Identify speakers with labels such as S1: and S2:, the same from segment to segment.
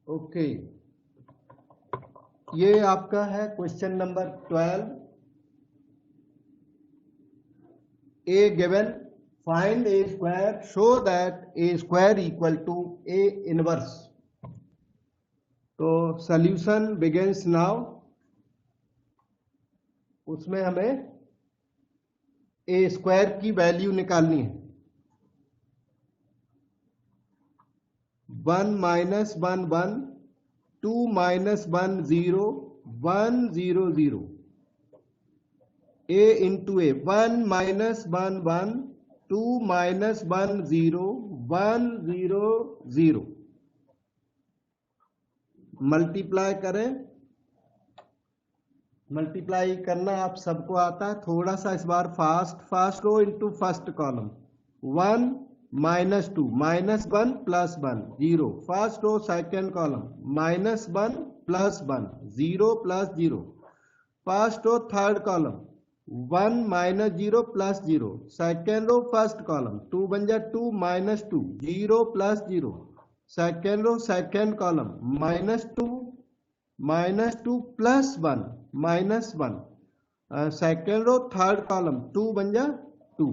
S1: Okay, ये आपका है question number 12। A given, find A square show that A square equal to A inverse. तो solution begins now. उसमें हमें A square की वैल्यू निकालनी है। 1 minus 1 1, 2 minus 1 0, 1 0 0। a into A, 1 minus 1 1, 2 minus 1 0, 1 0 0। Multiply करें। मल्टीप्लाई करना आप सबको आता है, थोड़ा सा इस बार first row into first column. 1 minus 2, minus 1 plus 1 0। First row second column, minus 1 plus 1 0 plus 0। First row third column, 1 minus 0 plus 0। Second row first column, 2 बन जा 2 minus 2 0 plus 0। Second row second column, minus 2 plus 1 minus 1। Second row third column, 2 बन जा 2।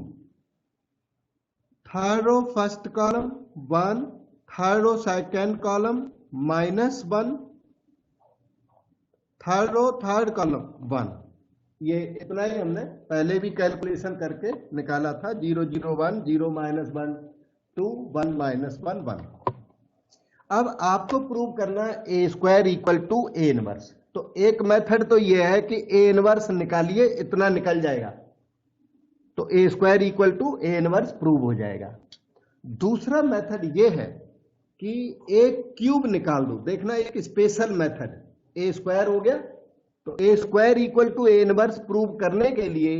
S1: Third row first column 1, third row second column minus 1, third row third column 1। ये इतना ही हमने पहले भी calculation करके निकाला था। 0 0 1, 0 माइनस 1 2, 1 माइनस 1 1। अब आपको प्रूव करना है A square equal to A inverse. तो एक मेथड तो ये है कि ए इनवर्स निकालिए, इतना निकल जाएगा, तो A square equal to A inverse prove हो जाएगा। दूसरा मेथड ये है कि एक क्यूब निकाल दो। देखना, एक स्पेशल मेथड। ए स्क्वायर हो गया, तो A square equal to A inverse prove करने के लिए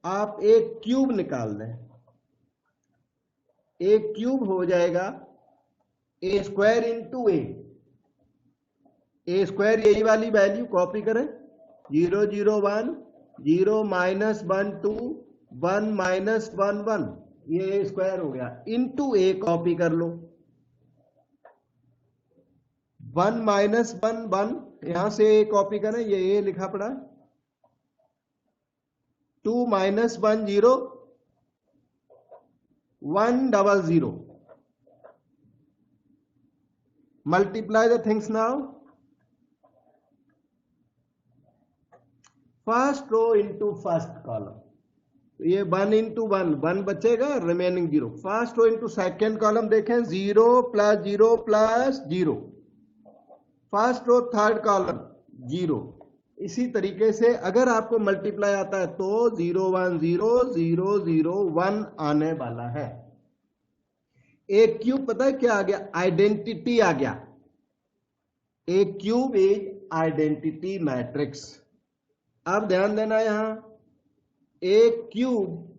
S1: आप एक क्यूब निकाल दें। एक क्यूब हो जाएगा ए स्क्वायर इंटू ए। ए स्क्वायर यही वाली वैल्यू कॉपी करें, 0 0 1, 0 माइनस 1 2, 1 माइनस 1 1। ये ए स्क्वायर हो गया। इंटू ए कॉपी कर लो, 1 माइनस 1 1। यहां से ए कॉपी करें, ये ए लिखा पड़ा। 2 minus 1 0, 1 0 0। Multiply the things now. First row into first column, ये 1 इंटू 1 1 बचेगा, remaining 0। First row into second column देखें, 0 plus 0 plus 0। First row third column 0। इसी तरीके से अगर आपको मल्टीप्लाई आता है तो 0 1 0 0 0 1 आने वाला है। एक क्यूब पता है क्या आ गया? आइडेंटिटी आ गया। एक क्यूब इज आइडेंटिटी मैट्रिक्स। अब ध्यान देना, यहां एक क्यूब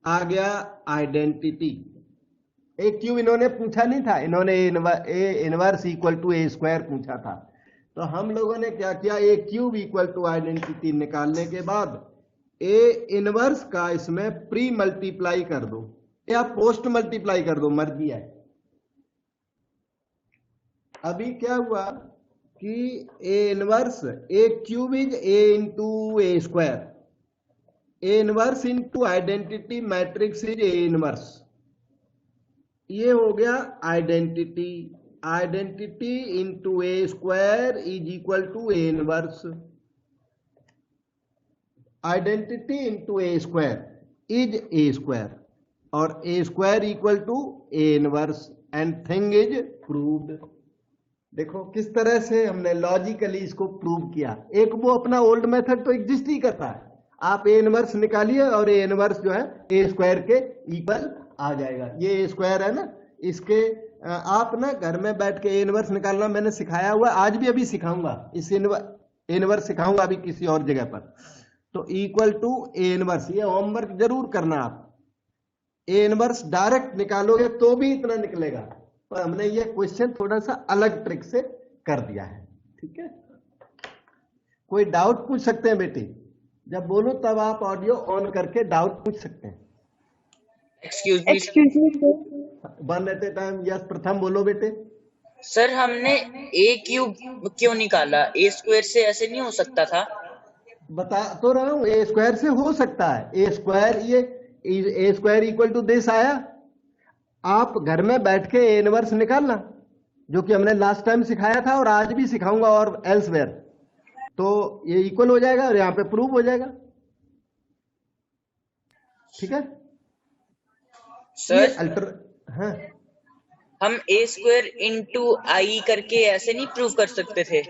S1: आ गया आइडेंटिटी। एक क्यूब इन्होंने पूछा नहीं था, इन्होंने A inverse equal to A square पूछा था। तो हम लोगों ने क्या किया, A cube equal to identity निकालने के बाद ए इनवर्स का इसमें प्री मल्टीप्लाई कर दो या पोस्ट मल्टीप्लाई कर दो, मर्जी है। अभी क्या हुआ कि A inverse, A cube is A into A square. A inverse into identity matrix is A inverse. ये हो गया identity. Identity into A square is equal to A inverse. Identity into A square is A square, और A square equal to A inverse, and thing is proved. देखो किस तरह से हमने logically इसको प्रूव किया। एक वो अपना ओल्ड मेथड तो एग्जिस्ट ही करता है, आप ए इनवर्स निकालिए और ए इनवर्स जो है ए स्क्वायर के इक्वल आ जाएगा। ये ए स्क्वायर है ना, इसके आप ना घर में बैठ के ए इनवर्स निकालना मैंने सिखाया हुआ, आज भी अभी सिखाऊंगा। इस इनवर्स सिखाऊंगा अभी किसी और जगह पर। तो इक्वल टू ए इनवर्स, ये होमवर्क जरूर करना आप। ए इनवर्स डायरेक्ट निकालोगे तो भी इतना निकलेगा, पर हमने ये क्वेश्चन थोड़ा सा अलग ट्रिक से कर दिया है। ठीक है, कोई डाउट पूछ सकते हैं बेटे? जब बोलो तब आप ऑडियो ऑन करके डाउट पूछ सकते हैं।
S2: Excuse me.
S1: 1 at a time. Yes, Pratham बोलो बेटे।
S2: सर हमने ए क्यूब क्यों निकाला? ए स्क्वायर से ऐसे नहीं हो सकता था?
S1: बता तो रहा हूं, ए स्क्वायर से हो सकता है। ए स्क्वायर, ये ए स्क्वायर इक्वल टू दिस आया। आप घर में बैठ के ए इनवर्स निकालना, जो कि हमने लास्ट टाइम सिखाया था और आज भी सिखाऊंगा और एल्सवेयर, तो ये इक्वल हो जाएगा और यहां पे प्रूव हो जाएगा। ठीक है, ये
S2: सर
S1: अल्टर, हाँ
S2: हम ए स्क्वायर इंटू आई करके ऐसे नहीं प्रूव कर सकते थे?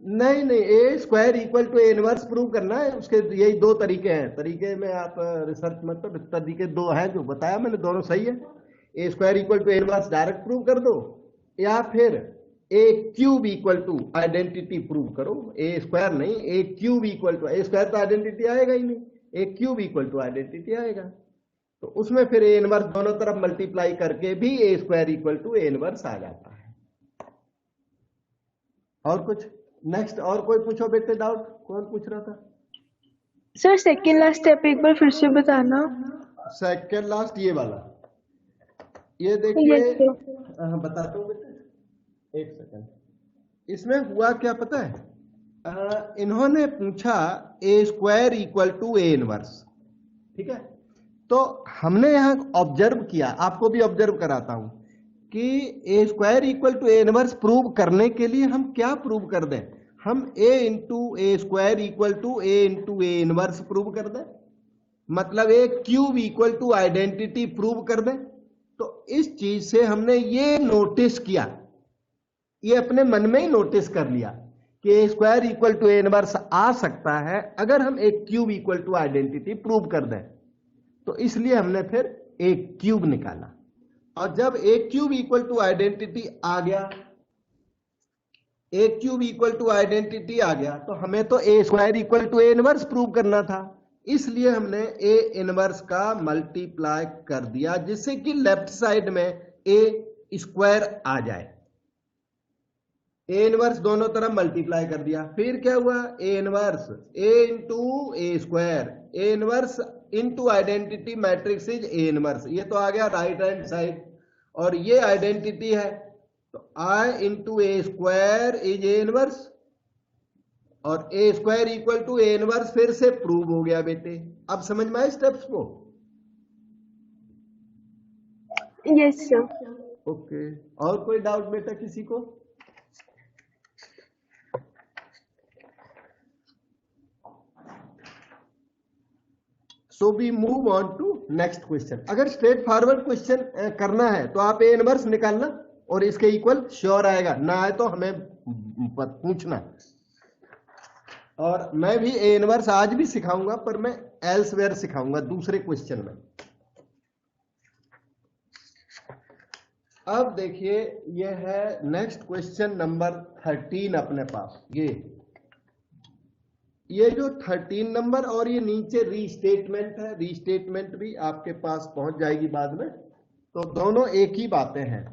S1: नहीं नहीं, A square equal to A inverse prove करना है, उसके यही दो तरीके हैं। तरीके में आप रिसर्च मत करो, तरीके दो हैं जो बताया मैंने, दोनों सही है। A square equal to A inverse direct prove कर दो, या फिर A cube equal to identity prove करो। ए स्क्वायर नहीं, A cube equal to, A square तो आइडेंटिटी आएगा ही नहीं, A cube equal to identity आएगा। तो उसमें फिर ए इनवर्स दोनों तरफ मल्टीप्लाई करके भी A square equal to A inverse आ जाता है। और कुछ नेक्स्ट, और कोई पूछो बेटे डाउट, कौन पूछ रहा था?
S3: सर सेकेंड लास्ट स्टेप एक बार फिर से बताना।
S1: सेकेंड लास्ट ये वाला, ये देखिए।
S3: Yes, sir.
S1: बताता हूँ बेटे, एक सेकंड। इसमें हुआ क्या पता है, इन्होंने पूछा A square equal to A inverse, ठीक है। तो हमने यहां ऑब्जर्व किया, आपको भी ऑब्जर्व कराता हूं, कि A square equal to A inverse prove करने के लिए हम क्या प्रूव कर दें? हम A into A square equal to A into A inverse prove कर दें, मतलब A cube equal to identity prove कर दें। तो इस चीज से हमने ये नोटिस किया, ये अपने मन में ही नोटिस कर लिया कि A square equal to A inverse आ सकता है अगर हम एक cube equal to identity prove कर दें। तो इसलिए हमने फिर एक क्यूब निकाला, और जब A cube equal to identity आ गया, A cube equal to identity आ गया, तो हमें तो A square equal to A inverse prove करना था, इसलिए हमने ए इनवर्स का मल्टीप्लाई कर दिया, जिससे कि लेफ्ट साइड में ए स्क्वायर आ जाए। ए इनवर्स दोनों तरफ मल्टीप्लाई कर दिया, फिर क्या हुआ, ए inverse A into A square, A inverse into identity matrix is A inverse, ये तो आ गया राइट हैंड साइड, और ये आइडेंटिटी है, तो I into A square is A inverse, और A square equal to A inverse फिर से प्रूव हो गया बेटे। अब समझ में आए स्टेप्स को?
S3: Yes sir.
S1: ओके, और कोई डाउट बेटा किसी को? So we move on to next question. अगर स्ट्रेट फॉरवर्ड क्वेश्चन करना है तो आप ए इनवर्स निकालना और इसके इक्वल श्योर आएगा, ना आए तो हमें पूछना। और मैं भी ए इनवर्स आज भी सिखाऊंगा, पर मैं एल्सवेयर सिखाऊंगा दूसरे क्वेश्चन में। अब देखिए, यह है नेक्स्ट क्वेश्चन नंबर 13 अपने पास। ये जो 13 नंबर और ये नीचे रीस्टेटमेंट है, रीस्टेटमेंट भी आपके पास पहुंच जाएगी बाद में, तो दोनों एक ही बातें हैं।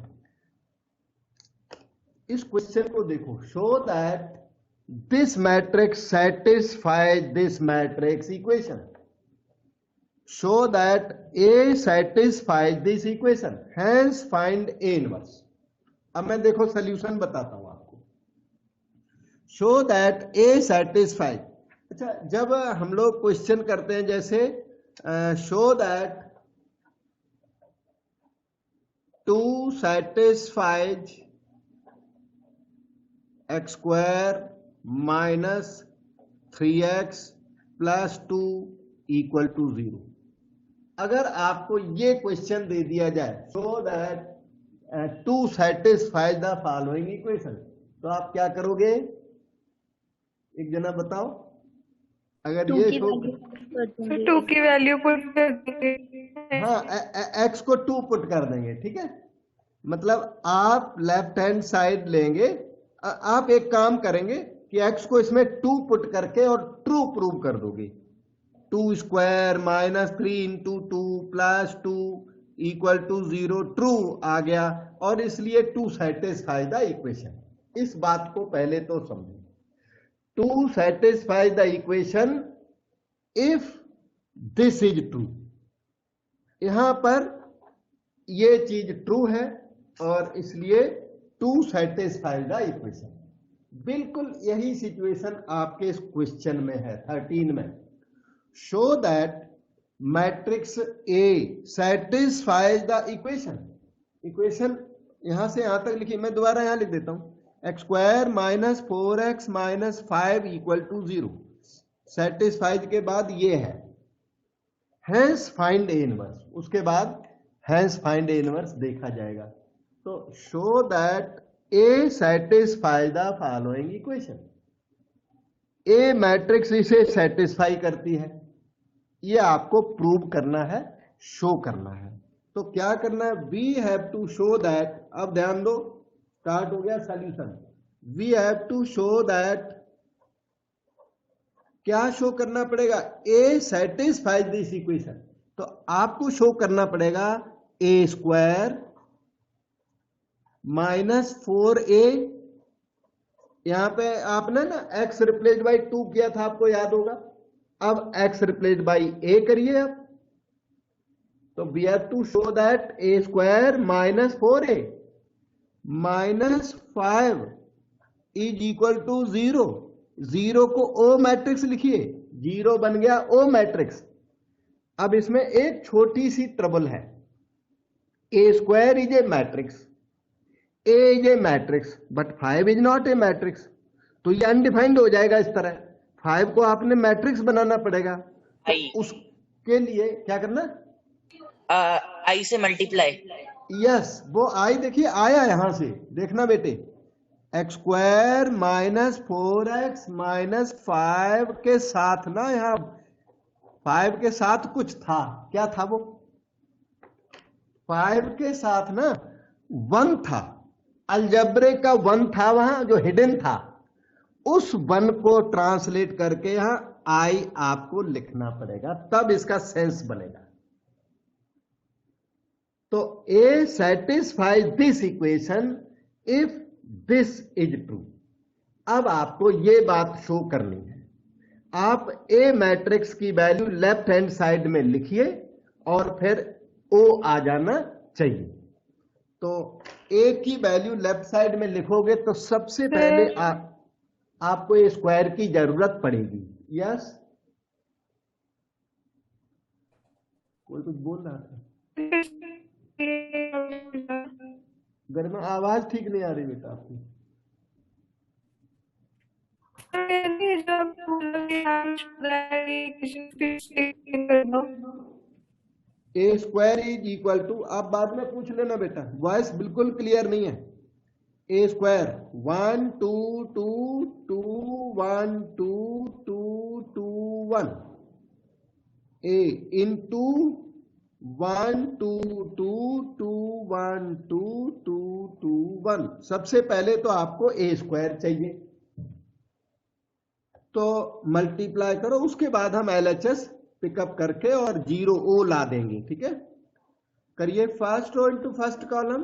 S1: इस क्वेश्चन को देखो, show that this matrix satisfies this matrix equation, show that A satisfies this equation, hence find A inverse। अब मैं देखो सॉल्यूशन बताता हूं आपको। शो दैट A satisfies, अच्छा जब हम लोग क्वेश्चन करते हैं जैसे show that 2 satisfies x square minus 3x plus 2 equal to 0, अगर आपको ये क्वेश्चन दे दिया जाए, so that 2 satisfies the following equation, तो आप क्या करोगे? एक जना बताओ। अगर ये शो
S3: 2 की वैल्यू पुट कर देंगे।
S1: हाँ, x को 2 पुट कर देंगे, ठीक है। मतलब आप लेफ्ट हैंड साइड लेंगे, आप एक काम करेंगे कि x को इसमें 2 पुट करके और ट्रू प्रूव कर दोगे। 2 square minus 3 into 2 plus 2 equal to 0, true आ गया, और इसलिए 2 satisfies द इक्वेशन। इस बात को पहले तो समझो, 2 satisfies the equation if this is true. यहां पर ये चीज ट्रू है और इसलिए टू सेटिस्फाई द इक्वेशन। बिल्कुल यही सिचुएशन आपके इस क्वेश्चन में है 13 में। Show that matrix A satisfies the equation. Equation यहां से यहां तक लिखी, मैं दोबारा यहां लिख देता हूं, x square minus 4x minus 5 equal to 0 satisfies के बाद ये है, हैंस फाइंड ए इनवर्स, उसके बाद हैंस फाइंड ए इनवर्स देखा जाएगा। तो show that A satisfy the following equation. A matrix इसे सेटिस्फाई करती है, ये आपको प्रूव करना है, शो करना है। तो क्या करना है, we have to show that, अब ध्यान दो स्टार्ट हो गया solution. We have to show that, क्या शो करना पड़ेगा, ए सेटिस्फाइज दिस इक्वेशन। तो आपको शो करना पड़ेगा ए स्क्वायर माइनस 4a, यहां पे आपने ना x रिप्लेस बाई 2 किया था, आपको याद होगा। अब x रिप्लेस बाई a करिए अब, तो we have to show that A square minus 4a minus 5 is equal to 0। 0 को ओ मैट्रिक्स लिखिए, 0 बन गया ओ मैट्रिक्स। अब इसमें एक छोटी सी ट्रबल है, A square is a matrix, A is a matrix but 5 is not a matrix, तो ये अनडिफाइंड हो जाएगा इस तरह। 5 को आपने मैट्रिक्स बनाना पड़ेगा, तो उसके लिए क्या करना,
S2: आई से मल्टीप्लाई।
S1: यस, वो आई देखिए आया यहां से, देखना बेटे, x square minus 4x minus 5 के साथ ना, यहां 5 के साथ कुछ था, क्या था वो, 5 के साथ ना 1 था, अलजबरे का 1 था वहां जो हिडन था, उस 1 को ट्रांसलेट करके यहां आई आपको लिखना पड़ेगा, तब इसका सेंस बनेगा। तो A satisfies this equation if this is true. अब आपको ये बात शो करनी है, आप ए मैट्रिक्स की वैल्यू लेफ्ट हैंड साइड में लिखिए और फिर ओ आ जाना चाहिए। तो ए की वैल्यू लेफ्ट साइड में लिखोगे तो सबसे पहले आपको ए स्क्वायर की जरूरत पड़ेगी। यस, कोई कुछ बोल रहा था, घर में आवाज ठीक नहीं आ रही बेटा आपकी। ए स्क्वायर इज इक्वल टू, आप बाद में पूछ लेना बेटा, वॉइस बिल्कुल क्लियर नहीं है। A square 1 2 2 2 1 2 2 2 1, A into 1 2 2 2 1 2 2 2 1। सबसे पहले तो आपको ए स्क्वायर चाहिए, तो मल्टीप्लाई करो, उसके बाद हम LHS पिकअप करके और 0 ओ ला देंगे, ठीक है। करिए first row into first column,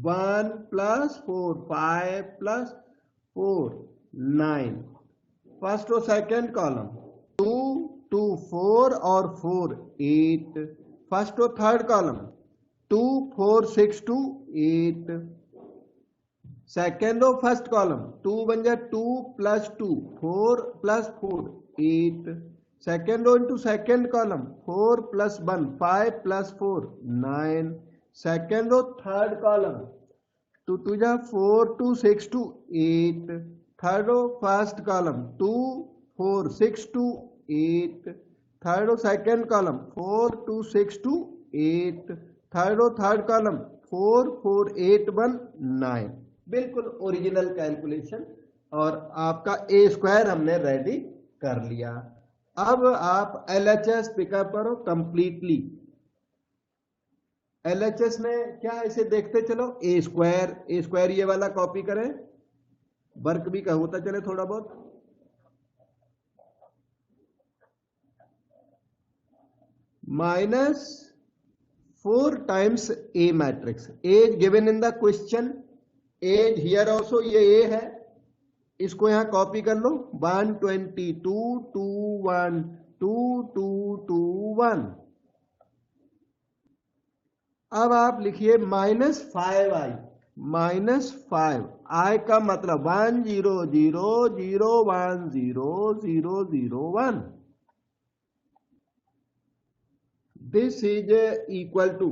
S1: 1 plus 4 5 plus 4 9, first row second column 2 2 4 और 4 8, first row third column 2 4 6 2 8, second row first column 2 बन जाए 2 plus 2 4 plus 4 8, second row into second column 4 plus 1 5 plus 4 9, second row third column 2 2 जा 4 2 6 2 8, third row first column 2 4 6 2 8, third row second column 4 2 6 2 8, third row third column 4 4 8 1 9। बिल्कुल original calculation, और आपका ए square हमने ready कर लिया। अब आप LHS पिकअप करो कंप्लीटली। LHS में क्या इसे देखते चलो, ए स्क्वायर ये वाला कॉपी करें, वर्क भी का होता चले थोड़ा बहुत। Minus 4 times A matrix, as given in the question, as here also ये ए है, इसको यहां कॉपी कर लो, 122 2 1 2 2 2 1। अब आप लिखिए -5i, -5, I का मतलब 1 0 0 0 1 0 0 0 1. This is equal to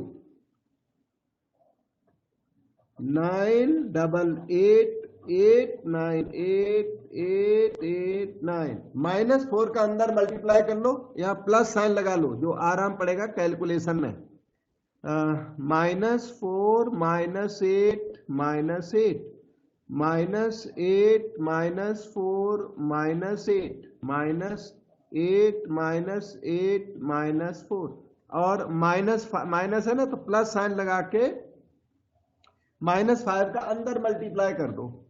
S1: 988898889 -4 का अंदर मल्टीप्लाई कर लो या प्लस साइन लगा लो, जो आराम पड़ेगा कैलकुलेशन में. -4 -8 -8 -8 -4 -8 -8 -4 और माइनस है ना, तो प्लस साइन लगा के -5 का अंदर मल्टीप्लाई कर दो.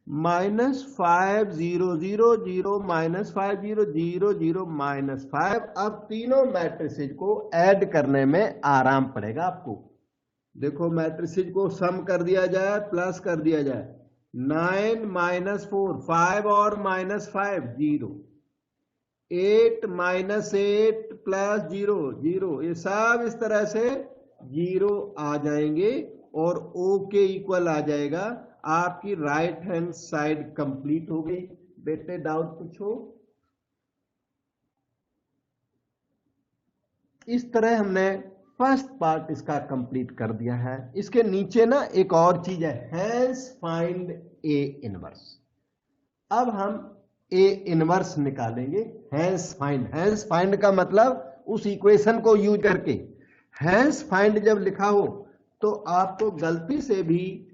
S1: -5 0 0 0 -5 0 0 0 -5. अब तीनों मैट्रिसेज को ऐड करने में आराम पड़ेगा आपको. देखो मैट्रिसेज को सम कर दिया जाए, प्लस कर दिया जाए. 9 -4 5 और -5 0, 8 -8 प्लस 0 0, ये सब इस तरह से 0 आ जाएंगे और O के इक्वल आ जाएगा. आपकी राइट हैंड साइड कंप्लीट हो गई. बेटे डाउट पूछो. इस तरह हमने फर्स्ट पार्ट इसका कंप्लीट कर दिया है. इसके नीचे ना एक और चीज है, हैंस फाइंड A इनवर्स. अब हम A इनवर्स निकालेंगे. हैंस फाइंड का मतलब उस इक्वेशन को यूज करके. हैंस फाइंड जब लिखा हो तो आपको गलती से भी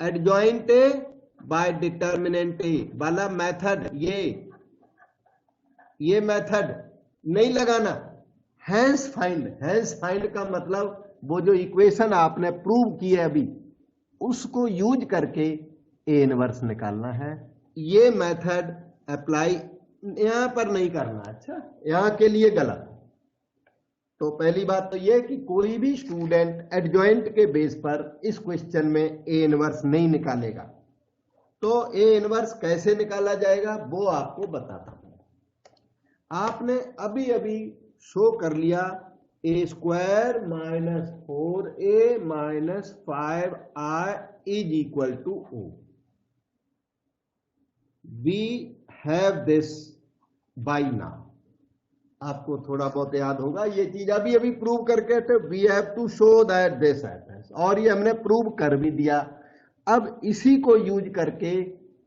S1: एडजॉइंट ए बाय डिटर्मिनेंट ए वाला मेथड, ये मेथड नहीं लगाना. हैंस फाइंड का मतलब वो जो इक्वेशन आपने प्रूव की है अभी, उसको यूज करके ए इनवर्स निकालना है. ये मेथड अप्लाई यहां पर नहीं करना. अच्छा, यहां के लिए गलत. तो पहली बात तो ये कि कोई भी स्टूडेंट एडजॉइंट के बेस पर इस क्वेश्चन में ए इनवर्स नहीं निकालेगा. तो ए इनवर्स कैसे निकाला जाएगा वो आपको बताता हूं. आपने अभी अभी शो कर लिया A² -4A -5I is equal to O. We have this by now. आपको थोड़ा बहुत याद होगा ये चीज अभी अभी प्रूव करके थे. We have to show that this happens, और ये हमने प्रूव कर भी दिया. अब इसी को यूज करके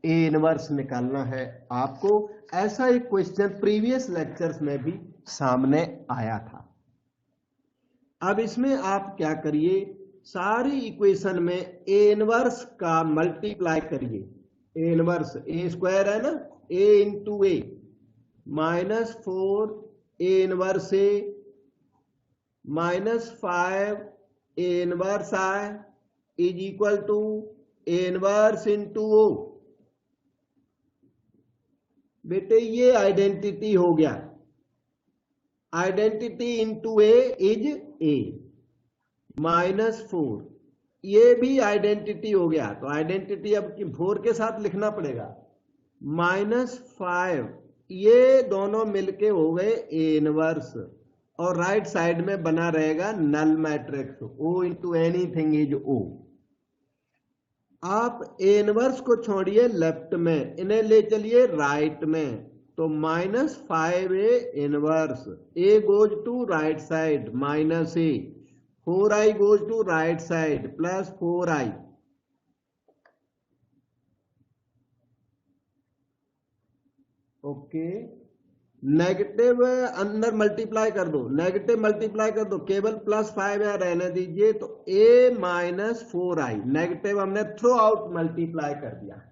S1: ए इनवर्स निकालना है आपको. ऐसा एक क्वेश्चन प्रीवियस लेक्चर्स में भी सामने आया था. अब इसमें आप क्या करिए, सारी इक्वेशन में ए इनवर्स का मल्टीप्लाई करिए. ए इनवर्स A² है ना, A into A -4 A inverse A -5 A inverse I is equal to A inverse into O. बेटे ये आइडेंटिटी हो गया. Identity into A is A. -4 ये भी आइडेंटिटी हो गया. तो आइडेंटिटी अब 4 के साथ लिखना पड़ेगा. -5 ये दोनों मिलके हो गए ए इनवर्स, और राइट साइड में बना रहेगा null matrix O into anything is O. आप ए इनवर्स को छोड़िए लेफ्ट में, इन्हें ले चलिए राइट में. तो -5A inverse, A goes to right side -A, 4I goes to right side +4I. Okay, negative अंदर मल्टीप्लाई कर दो, नेगेटिव मल्टीप्लाई कर दो, केवल +5 यहां रहने दीजिए. तो A -4I नेगेटिव हमने थ्रू आउट मल्टीप्लाई कर दिया.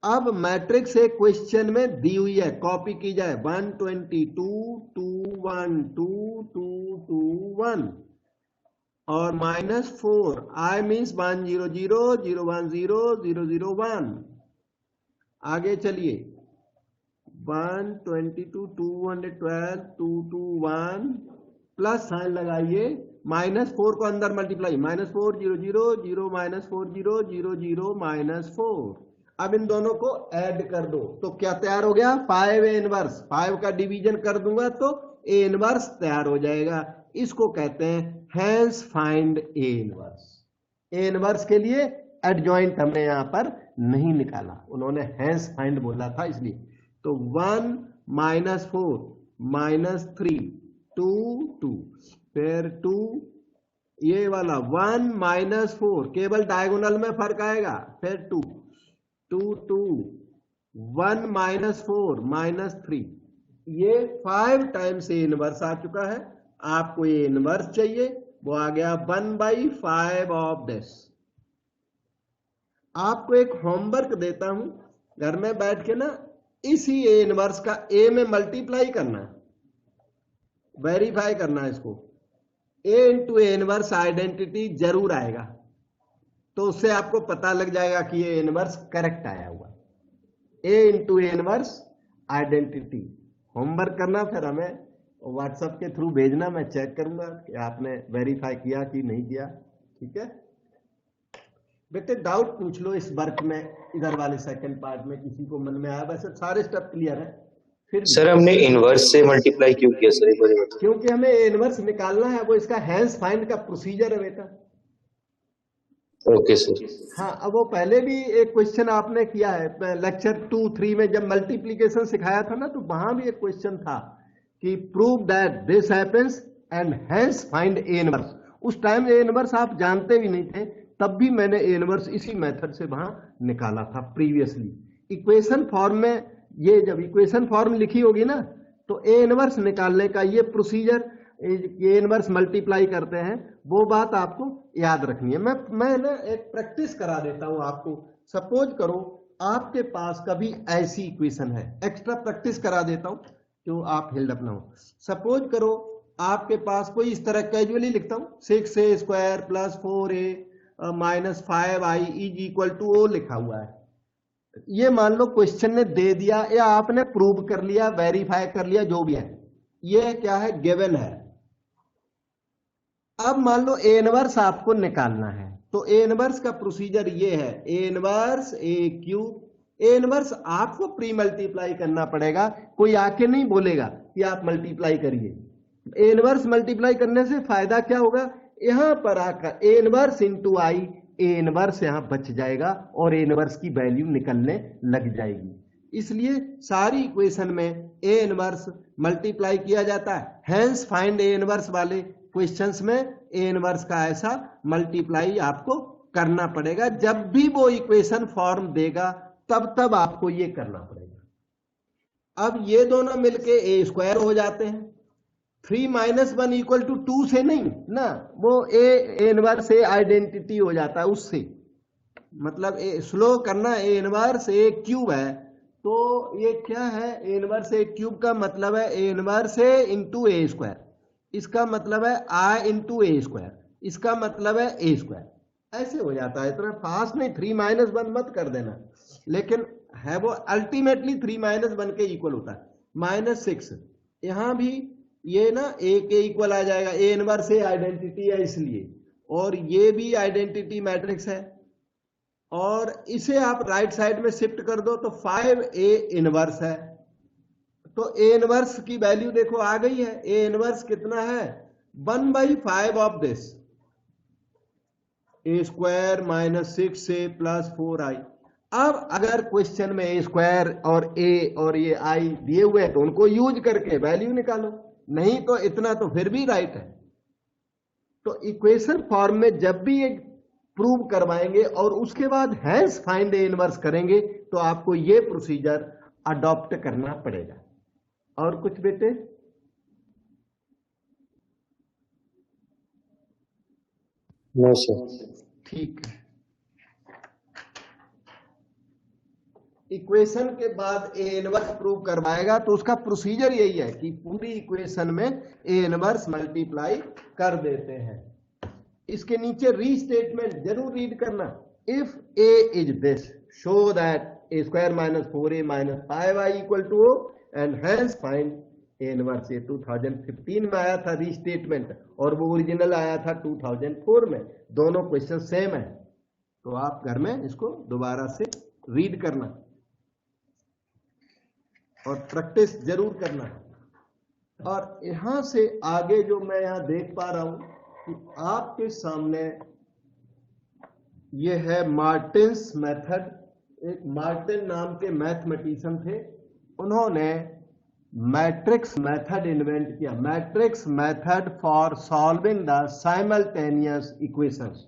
S1: अब मैट्रिक्स एक क्वेश्चन में दी हुई है, कॉपी की जाए. 122 2 1 2 2 2 1 और -4 I मीन्स 1 0 0 0 1 0 0 0 1. आगे चलिए, 122 212 2 2 1 प्लस साइन लगाइए. -4 को अंदर मल्टीप्लाई, -4 0 0 0 -4 0 0 0 -4. अब इन दोनों को ऐड कर दो तो क्या तैयार हो गया, 5A इनवर्स. 5 का डिवीजन कर दूंगा तो A इनवर्स तैयार हो जाएगा. इसको कहते हैं hence find A inverse. A inverse के लिए एडजॉइंट हमने यहां पर नहीं निकाला, उन्होंने हैंस फाइंड बोला था इसलिए। तो 1 - 4 - 3 2 2, फिर 2 ये वाला 1 - 4 केवल डायगोनल में फर्क आएगा, फिर 2 2 2 1 - 4 - 3, ये 5 टाइम्स ए इनवर्स आ चुका है। आपको ये इनवर्स चाहिए, वो आ गया 1/5 ऑफ दिस। आपको एक होमवर्क देता हूं, घर में बैठ के ना इसी ए इनवर्स का ए में मल्टीप्लाई करना, वेरीफाई करना इसको। ए इंटू ए इनवर्स आइडेंटिटी जरूर आएगा, तो उससे आपको पता लग जाएगा कि ये इनवर्स करेक्ट आया हुआ। A into A inverse identity homework करना, फिर हमें व्हाट्सएप के थ्रू भेजना, मैं चेक करूंगा कि आपने वेरीफाई किया कि नहीं किया। ठीक है बेटे, डाउट पूछ लो इस वर्क में, इधर वाले सेकंड पार्ट में किसी को मन में आया? वैसे सारे स्टेप क्लियर है। फिर
S4: सर हमने इनवर्स से मल्टीप्लाई क्यों किया सर, एक बार बताओ।
S1: क्योंकि हमें इनवर्स निकालना है, वो इसका हैंस फाइंड का प्रोसीजर है बेटा।
S4: Okay sir.
S1: हाँ, अब वो पहले भी एक क्वेश्चन आपने किया है लेक्चर 2-3 में, जब मल्टीप्लीकेशन सिखाया था ना, तो वहां भी एक क्वेश्चन था कि prove that this happens and hence find A inverse. उस टाइम ए इनवर्स आप जानते भी नहीं थे, तब भी मैंने ए इनवर्स इसी मेथड से वहां निकाला था प्रीवियसली। इक्वेशन फॉर्म में, ये जब इक्वेशन फॉर्म लिखी होगी ना, तो ए इनवर्स निकालने का ये प्रोसीजर, ए इनवर्स मल्टीप्लाई करते हैं, वो बात आपको याद रखनी है। मैं ना एक प्रैक्टिस करा देता हूं आपको। सपोज करो आपके पास कभी ऐसी इक्वेशन है, एक्स्ट्रा प्रैक्टिस करा देता हूं जो आप हेल्डअप ना हो। सपोज करो आपके पास कोई इस तरह, कैजुअली लिखता हूं, 6a² + 4a - 5i = O लिखा हुआ है। ये मान लो क्वेश्चन ने दे दिया, या आपने प्रूव कर लिया, वेरीफाई कर लिया, जो भी है, ये क्या है, गिवन है। अब मान लो ए इनवर्स आपको निकालना है, तो ए इनवर्स का प्रोसीजर ये है, A inverse A³ A inverse आपको प्री मल्टीप्लाई करना पड़ेगा, कोई आके नहीं बोलेगा कि आप मल्टीप्लाई करिए। ए इनवर्स मल्टीप्लाई करने से फायदा क्या होगा, यहां पर आकर ए इनवर्स इंटू आई, ए इनवर्स यहां बच जाएगा और ए इनवर्स की वैल्यू निकलने लग जाएगी। इसलिए सारी इक्वेशन में ए इनवर्स मल्टीप्लाई किया जाता है। हैंस फाइंड ए इनवर्स वाले क्वेश्चंस में ए इनवर्स का ऐसा मल्टीप्लाई आपको करना पड़ेगा। जब भी वो इक्वेशन फॉर्म देगा, तब आपको ये करना पड़ेगा। अब ये दोनों मिलके A² हो जाते हैं। 3 - 1 = 2 से नहीं ना, वो ए इनवर्स ए आइडेंटिटी हो जाता है उससे। मतलब स्लो करना, ए इनवर्स A³ है, तो ये क्या है, ए इनवर्स A³ का मतलब है A inverse A into A², इसका मतलब है I इंटू A², इसका मतलब है A²। ऐसे हो जाता है, इतना फास्ट नहीं, 3 - 1 मत कर देना, लेकिन है वो अल्टीमेटली 3 - 1 के इक्वल होता है। -6 यहां भी ये ना ए के इक्वल आ जाएगा, ए इनवर्स ए आइडेंटिटी है इसलिए, और ये भी आइडेंटिटी मैट्रिक्स है, और इसे आप राइट साइड में शिफ्ट कर दो तो 5a इनवर्स है। तो ए इनवर्स की वैल्यू देखो आ गई है। ए इनवर्स कितना है, 1/5 of this, A² - 6a + 4i। अब अगर क्वेश्चन में A² और A और ये I दिए हुए हैं, तो उनको यूज करके वैल्यू निकालो, नहीं तो इतना तो फिर भी राइट है। तो इक्वेशन फॉर्म में जब भी एक प्रूव करवाएंगे और उसके बाद हैंस फाइंड ए इनवर्स करेंगे, तो आपको ये प्रोसीजर अडॉप्ट करना पड़ेगा। और कुछ बेटे?
S4: No sir.
S1: ठीक है। इक्वेशन के बाद ए इनवर्स प्रूव करवाएगा, तो उसका प्रोसीजर यही है कि पूरी इक्वेशन में ए इनवर्स मल्टीप्लाई कर देते हैं। इसके नीचे रीस्टेटमेंट जरूर रीड करना। If A is this, show that A² - 4a - 5i = O and hence find A inverse. ये 2015 में आया था रीस्टेटमेंट, और वो ओरिजिनल आया था 2004 में। दोनों क्वेश्चन सेम है, तो आप घर में इसको दोबारा से रीड करना और प्रैक्टिस जरूर करना। और यहां से आगे जो मैं यहां देख पा रहा हूं कि आपके सामने ये है मार्टिन्स मेथड। एक मार्टिन नाम के मैथमेटिशियन थे, उन्होंने मैट्रिक्स मेथड इन्वेंट किया, matrix method for solving the simultaneous equations.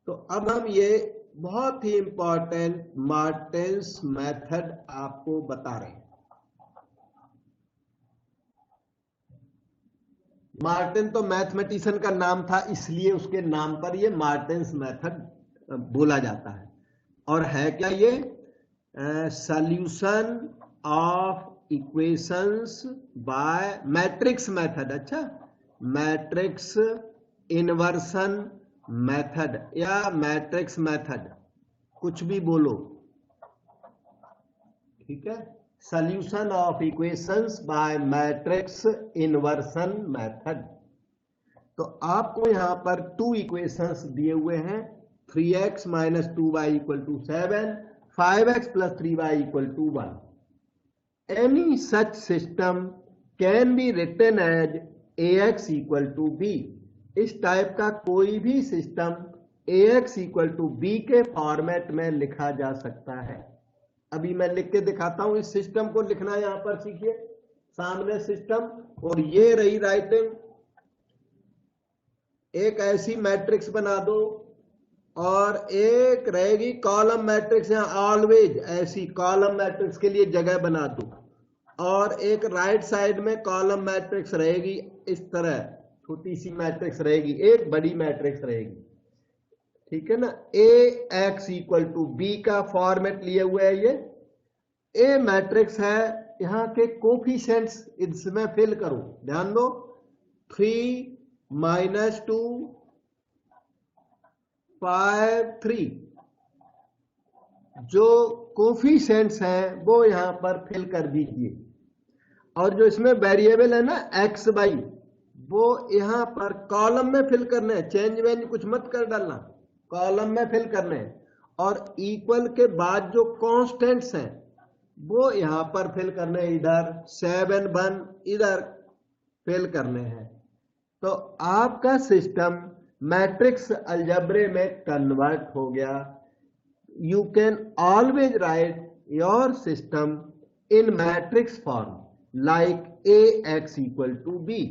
S1: तो अब हम ये बहुत ही इंपॉर्टेंट मार्टिन्स मेथड आपको बता रहे हैं। मार्टिन तो मैथमेटिशियन का नाम था, इसलिए उसके नाम पर ये मार्टिन्स मेथड बोला जाता है। और है क्या ये? Solution of equations bye matrix method. अच्छा, मैट्रिक्स इन्वर्सन मेथड या मैट्रिक्स मेथड, कुछ भी बोलो, ठीक है। Solution of equations bye matrix inversion method. तो आपको यहां पर 2 इक्वेशंस दिए हुए हैं, 3x minus 2y equal to 7, 5x plus 3y equal to 1। Any such system can be written as ax equal to b। इस टाइप का कोई भी system ax equal to b के फॉर्मेट में लिखा जा सकता है। अभी मैं लिख के दिखाता हूं, इस सिस्टम को लिखना यहां पर सीखिए, सामने सिस्टम, और ये रही राइटिंग। एक ऐसी मैट्रिक्स बना दो और एक रहेगी कॉलम मैट्रिक्स, यहां ऑलवेज ऐसी कॉलम मैट्रिक्स के लिए जगह बना दो, और एक राइट साइड में कॉलम मैट्रिक्स रहेगी, इस तरह छोटी सी मैट्रिक्स रहेगी, एक बड़ी मैट्रिक्स रहेगी, ठीक है ना। ए एक्स इक्वल टू बी का फॉर्मेट लिए हुए है ये। ए मैट्रिक्स है, यहां के कोफिशिएंट्स इसमें फिल करो, ध्यान दो, 3 माइनस 2 5 3, जो कोफिशिएंट्स हैं वो यहां पर फिल कर दीजिए। और जो इसमें वेरिएबल है ना एक्स वाई, वो यहां पर कॉलम में फिल करने हैं, चेंज वेंज कुछ मत कर डालना, कॉलम में फिल करने हैं। और इक्वल के बाद जो कांस्टेंट्स हैं वो यहां पर फिल करने हैं, इधर 7 1 इधर फिल करने हैं। तो आपका सिस्टम मैट्रिक्स अलजेब्रे में कन्वर्ट हो गया। You can always write your system in matrix form like A X equal to B.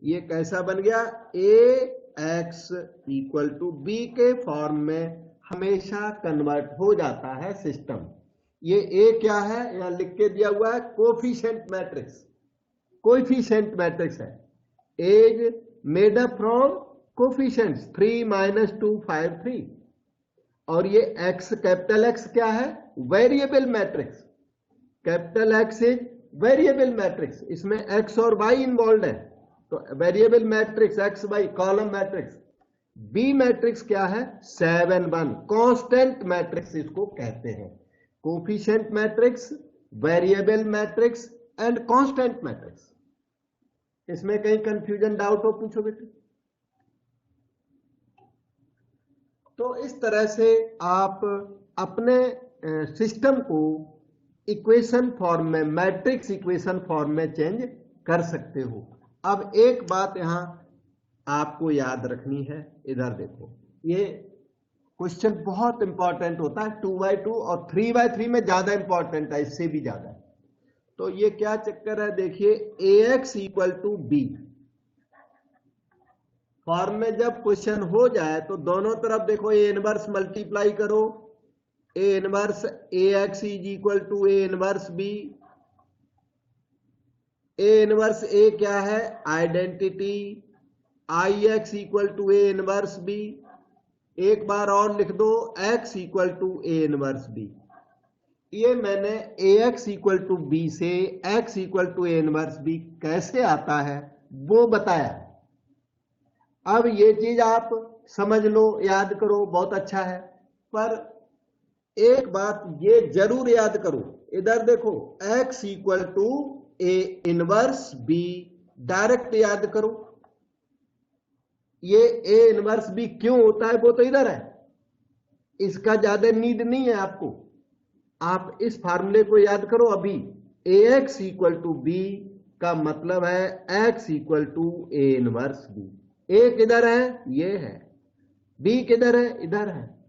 S1: ये कैसा बन गया? A X equal to B के फॉर्म में हमेशा कन्वर्ट हो जाता है सिस्टम। ये ए क्या है? यहां लिख के दिया हुआ है कोफिशिएंट मैट्रिक्स, कोएफिशिएंट मैट्रिक्स है, as made up from coefficients 3 minus 2 5 3। और ये एक्स, कैपिटल एक्स क्या है? Variable matrix. Capital X is variable matrix, इसमें एक्स और वाई इन्वॉल्व है, तो variable matrix X Y, column matrix. B matrix क्या है? 7 1, कांस्टेंट मैट्रिक्स इसको कहते हैं। Coefficient matrix, variable matrix and constant matrix. इसमें कहीं कंफ्यूजन, डाउट हो, पूछो बेटे। तो इस तरह से आप अपने सिस्टम को इक्वेशन फॉर्म में, मैट्रिक्स इक्वेशन फॉर्म में चेंज कर सकते हो। अब एक बात यहां आपको याद रखनी है, इधर देखो, ये क्वेश्चन बहुत इंपॉर्टेंट होता है, 2/2 और 3/3 में ज्यादा इंपॉर्टेंट है, इससे भी ज्यादा। तो ये क्या चक्कर है? देखिए, ax equal to B form में जब क्वेश्चन हो जाए तो दोनों तरफ देखो ए इनवर्स मल्टीप्लाई करो, A inverse ax is equal to A inverse B. A inverse A क्या है? Identity, ix equal to A inverse B. एक बार और लिख दो, x equal to A inverse B. ये मैंने ax इक्वल टू बी से x equal to A inverse B कैसे आता है वो बताया। अब ये चीज आप समझ लो, याद करो, बहुत अच्छा है। पर एक बात ये जरूर याद करो, इधर देखो, x equal to A inverse B, direct याद करो। ये ए इनवर्स बी क्यों होता है वो तो इधर है, इसका ज्यादा नीड नहीं है आपको। आप इस फार्मूले को याद करो अभी, ax इक्वल टू बी का मतलब है x equal to A inverse B. A किधर है? ये है। बी किधर है? इधर है।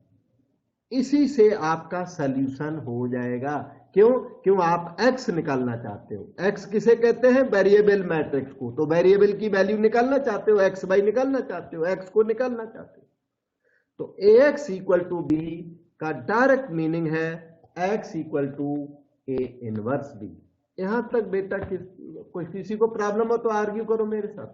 S1: इसी से आपका सल्यूशन हो जाएगा। क्यों? क्यों आप x निकालना चाहते हो। x किसे कहते हैं? वेरिएबल मैट्रिक्स को। तो वेरिएबल की वैल्यू निकालना चाहते हो, x बाई निकालना चाहते हो, x को निकालना चाहते हो। तो ax इक्वल टू बी का डायरेक्ट मीनिंग है x equal to A inverse B. यहां तक बेटा कोई किसी को प्रॉब्लम हो तो आर्ग्यू करो मेरे साथ।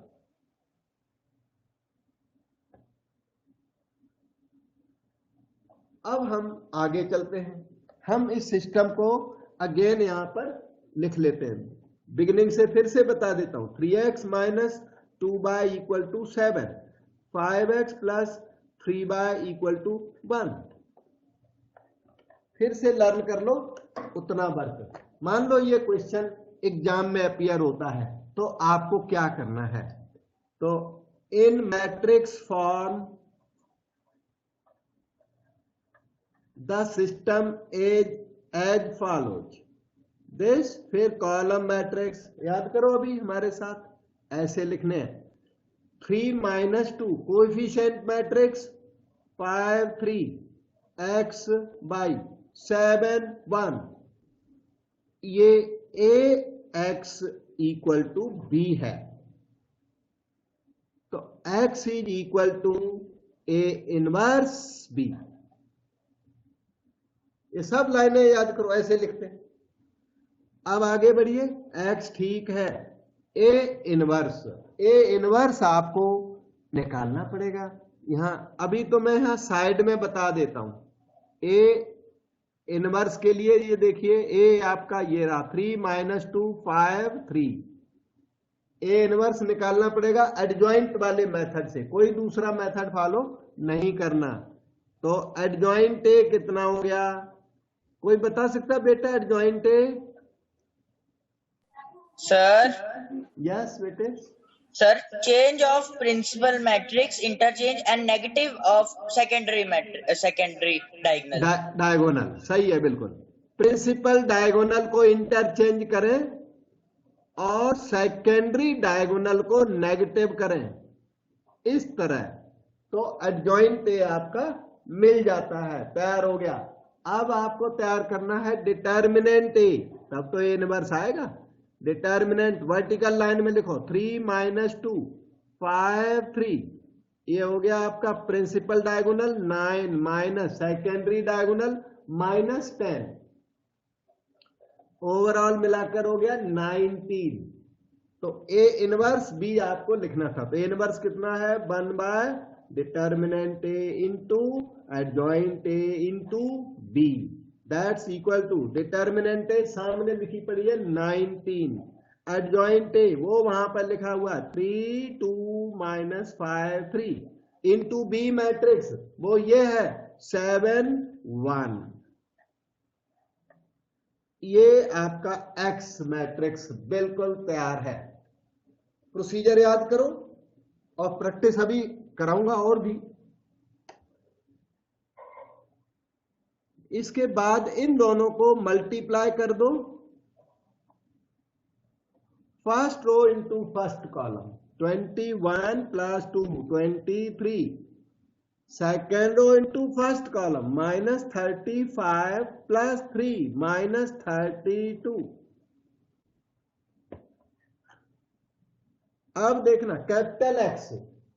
S1: अब हम आगे चलते हैं। हम इस सिस्टम को अगेन यहां पर लिख लेते हैं। बिगिनिंग से फिर से बता देता हूं। 3x minus 2y equal to 7, 5x plus 3y equal to 1। फिर से लर्न कर लो उतना वर्क। मान लो ये क्वेश्चन एग्जाम में अपीयर होता है तो आपको क्या करना है? तो in matrix form the system as follows this. फिर कॉलम मैट्रिक्स याद करो अभी हमारे साथ, ऐसे लिखने हैं। 3 minus 2 coefficient matrix 5 3 x by 7 1। ये ax इक्वल टू b है। तो x is equal to a inverse b। ये सब लाइनें याद करो, ऐसे लिखते हैं। अब आगे बढ़िए। x ठीक है, a इनवर्स आपको निकालना पड़ेगा। यहां अभी तो मैं यहां साइड में बता देता हूं। a इनवर्स के लिए ये देखिए, a आपका ये रहा 3 माइनस 2 5 3। a इनवर्स निकालना पड़ेगा एडजॉइंट वाले मेथड से, कोई दूसरा मेथड फॉलो नहीं करना। तो एडजॉइंट a कितना हो गया? कोई बता सकता बेटा एडजॉइंट a?
S2: सर
S1: यस बेटे।
S2: Sir change of principal matrix interchange and negative of secondary diagonal.
S1: Diagonal सही है, बिल्कुल। प्रिंसिपल डायगोनल को इंटरचेंज करें और सेकेंडरी डायगोनल को नेगेटिव करें, इस तरह। तो एडजॉइंट ए आपका मिल जाता है, तैयार हो गया। अब आपको तैयार करना है डिटर्मिनेंट ए, तब तो ए इनवर्स आएगा। डिटर्मिनेंट वर्टिकल लाइन में लिखो 3 माइनस 2 5 3। ये हो गया आपका principal diagonal 9 minus secondary diagonal minus 10। Overall मिलाकर हो गया 19। तो ए इनवर्स बी आपको लिखना था। तो ए इनवर्स कितना है? 1 by determinant A into adjoint A into B, that's equal to determinant A सामने लिखी पड़ी है 19, एडजॉइंट ए वो वहां पर लिखा हुआ 3 2 माइनस 5 3 इंटू बी मैट्रिक्स वो ये है 7 1। ये आपका एक्स मैट्रिक्स बिल्कुल तैयार है। प्रोसीजर याद करो और प्रैक्टिस अभी कराऊंगा और भी। इसके बाद इन दोनों को मल्टीप्लाई कर दो। First row into first column 21 plus 2 23। Second row into first column minus 35 plus 3 minus 32। अब देखना कैपिटल एक्स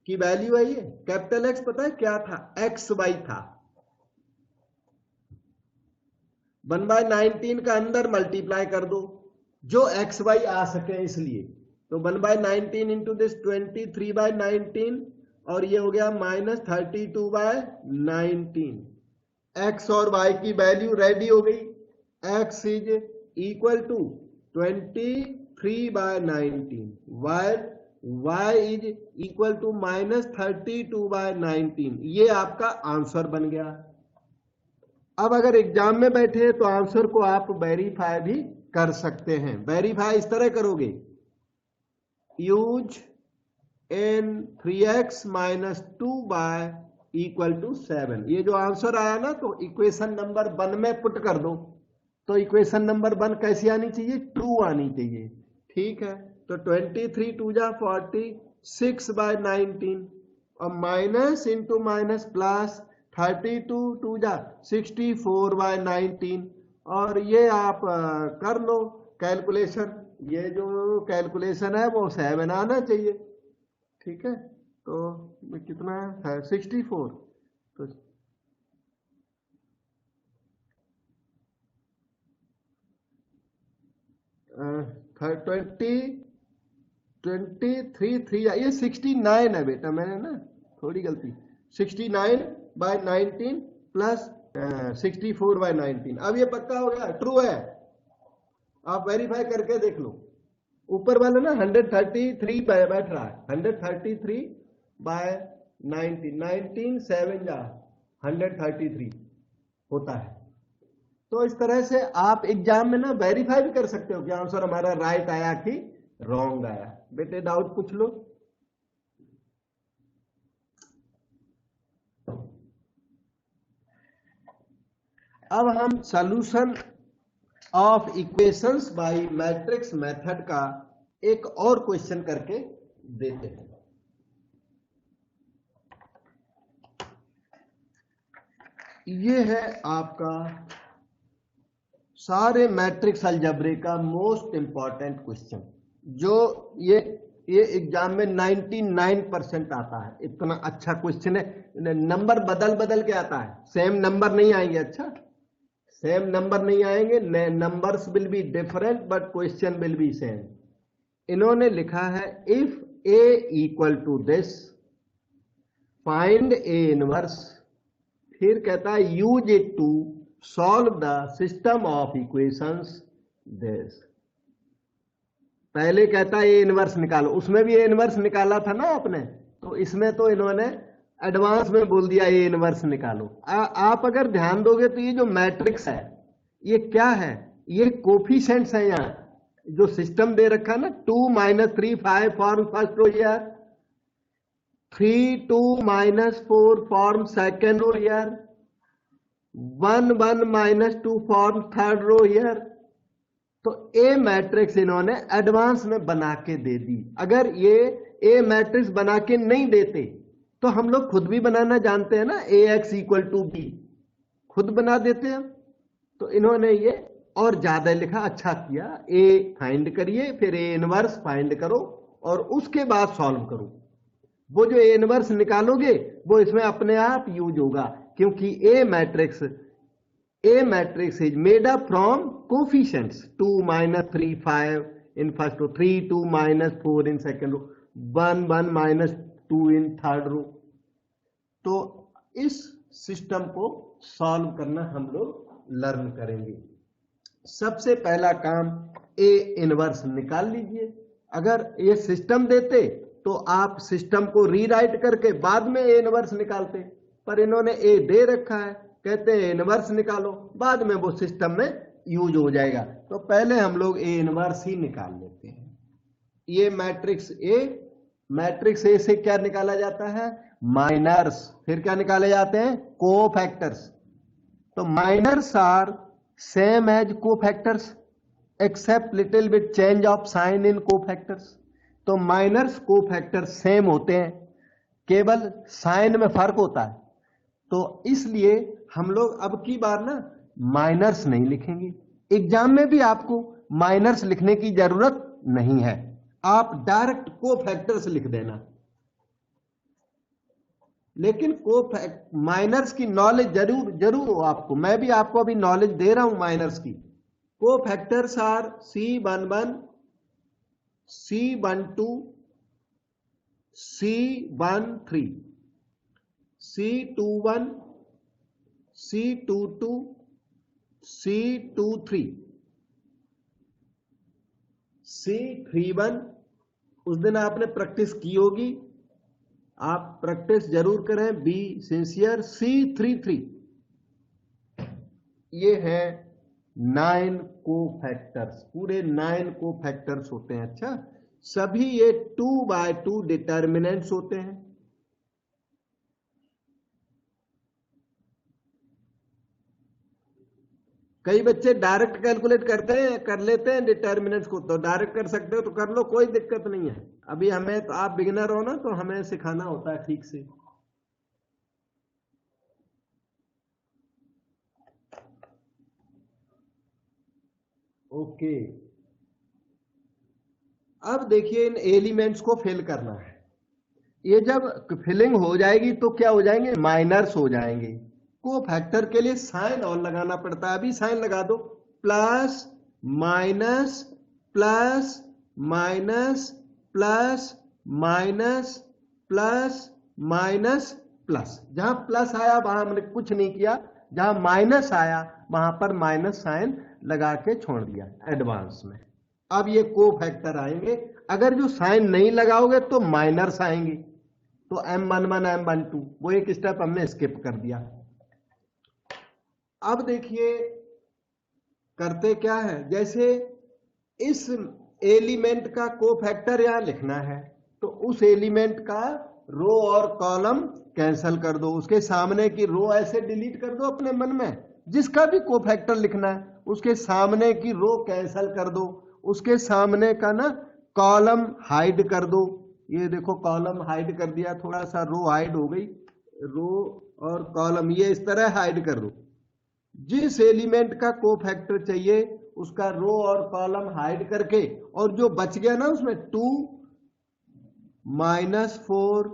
S1: की वैल्यू है ये। कैपिटल एक्स पता है क्या था? एक्स वाई था। 1/19 का अंदर मल्टीप्लाई कर दो जो एक्स वाई आ सके, इसलिए तो 1/19 इंटू दिस 23/19 और ये हो गया माइनस 32/19। एक्स और वाई की वैल्यू रेडी हो गई। X is equal to 23/19, Y is equal to minus 32/19। ये आपका आंसर बन गया। अब अगर एग्जाम में बैठे तो आंसर को आप वेरीफाई भी कर सकते हैं। वेरीफाई इस तरह करोगे, use n 3x minus 2y equal to 7। ये जो आंसर आया ना तो इक्वेशन नंबर 1 में पुट कर दो। तो इक्वेशन नंबर 1 कैसी आनी चाहिए? 2 आनी चाहिए। ठीक है, तो तो 23 टू जा 46/19 और माइनस इंटू माइनस प्लस 32 टू जा 64/19 और ये आप कर लो कैलकुलेशन। ये जो कैलकुलेशन है वो 7 आना चाहिए। ठीक है, तो कितना है 64, तो 23 ये 69 है बेटा, मैंने ना थोड़ी गलती, 69/19 प्लस 64/19। अब ये पक्का हो गया, ट्रू है, आप वेरीफाई करके देख लो। ऊपर वाला ना 133 बैठ रहा है, 133/19, 19 7 जा 133 होता है। तो इस तरह से आप एग्जाम में ना वेरीफाई भी कर सकते हो कि आंसर हमारा राइट आया कि रॉन्ग आया। बेटे डाउट पूछ लो। अब हम solution of equations bye matrix method का एक और क्वेश्चन करके देते हैं। ये है आपका सारे मैट्रिक्स अलजेब्रे का मोस्ट इंपॉर्टेंट क्वेश्चन, जो ये एग्जाम में 99% आता है। इतना अच्छा क्वेश्चन है। नंबर बदल बदल के आता है, सेम नंबर नहीं आएंगे। अच्छा, सेम नंबर नहीं आएंगे, numbers will be different but question will be same. इन्होंने लिखा है if A equal to this find A inverse, फिर कहता है use it to solve the system of equations this. पहले कहता है ए इनवर्स निकालो, उसमें भी ए इनवर्स निकाला था ना आपने, तो इसमें तो इन्होंने एडवांस में बोल दिया ए इनवर्स निकालो। आप अगर ध्यान दोगे तो ये जो मैट्रिक्स है ये क्या है, ये कोफिशिएंट्स है। यहाँ जो सिस्टम दे रखा है ना, 2 - 3 5 form first row here, 3 2 - 4 form second row here, 1 1 - 2 form third row here. तो ए मैट्रिक्स इन्होंने एडवांस में बना के दे दी। अगर ये ए मैट्रिक्स बना के नहीं देते तो हम लोग खुद भी बनाना जानते हैं ना, AX = B खुद बना देते हैं। तो इन्होंने ये और ज्यादा लिखा, अच्छा किया। ए फाइंड करिए, फिर ए इनवर्स फाइंड करो और उसके बाद सॉल्व करो। वो जो ए इनवर्स निकालोगे वो इसमें अपने आप यूज होगा, क्योंकि A matrix is made up from coefficients 2 - 3 5 in first row, 3 2 - 4 in second row, 1 1 - 2 in third row. तो इस सिस्टम को सॉल्व करना हम लोग लर्न करेंगे। सबसे पहला काम ए इनवर्स निकाल लीजिए। अगर ये सिस्टम देते तो आप सिस्टम को रीराइट करके बाद में ए इनवर्स निकालते, पर इन्होंने ए दे रखा है, कहते हैं इनवर्स निकालो, बाद में वो सिस्टम में यूज हो जाएगा। तो पहले हम लोग ए इनवर्स ही निकाल लेते हैं। ये मैट्रिक्स ए से क्या निकाला जाता है, माइनर्स। फिर क्या निकाले जाते हैं, कोफैक्टर्स। तो minors are same as cofactors except little bit change of sign in cofactors. तो माइनर्स कोफैक्टर्स सेम होते हैं, केवल साइन में फर्क होता है। तो इसलिए हम लोग अब की बार ना माइनर्स नहीं लिखेंगे। एग्जाम में भी आपको माइनर्स लिखने की जरूरत नहीं है, आप डायरेक्ट कोफैक्टर्स लिख देना। लेकिन माइनर्स की नॉलेज जरूर हो आपको। मैं भी आपको अभी नॉलेज दे रहा हूं माइनर्स की। Cofactors are C11 C12 C13 C21 C22 C23 C31। उस दिन आपने प्रैक्टिस की होगी, आप प्रैक्टिस जरूर करें, बी सिंसियर। C33 ये है 9 कोफैक्टर्स, पूरे 9 कोफैक्टर्स होते हैं। अच्छा, सभी ये 2/2 डिटर्मिनेंट्स होते हैं। कई बच्चे डायरेक्ट कैलकुलेट करते हैं, कर लेते हैं डिटर्मिनेंट्स को, तो डायरेक्ट कर सकते हो तो कर लो, कोई दिक्कत नहीं है। अभी हमें तो, आप बिगिनर हो ना, तो हमें सिखाना होता है ठीक से। ओके, अब देखिए इन एलिमेंट्स को फिल करना है। ये जब फिलिंग हो जाएगी तो क्या हो जाएंगे, माइनर्स हो जाएंगे। को फैक्टर के लिए साइन और लगाना पड़ता है, अभी साइन लगा दो, plus minus plus minus plus minus plus minus plus. जहां प्लस आया वहां हमने कुछ नहीं किया, जहां माइनस आया वहां पर माइनस साइन लगा के छोड़ दिया एडवांस में। अब ये को फैक्टर आएंगे, अगर जो साइन नहीं लगाओगे तो माइनर्स आएंगे, तो M11 M12, वो एक स्टेप हमने स्किप कर दिया। अब देखिए करते क्या है, जैसे इस एलिमेंट का कोफैक्टर यहां लिखना है, तो उस एलिमेंट का रो और कॉलम कैंसल कर दो, उसके सामने की रो ऐसे डिलीट कर दो अपने मन में, जिसका भी कोफैक्टर लिखना है उसके सामने की रो कैंसल कर दो, उसके सामने का ना कॉलम हाइड कर दो। ये देखो कॉलम हाइड कर दिया, थोड़ा सा रो हाइड हो गई, रो और कॉलम ये इस तरह हाइड कर दो। जिस एलिमेंट का कोफैक्टर चाहिए उसका रो और कॉलम हाइड करके, और जो बच गया ना उसमें 2 -4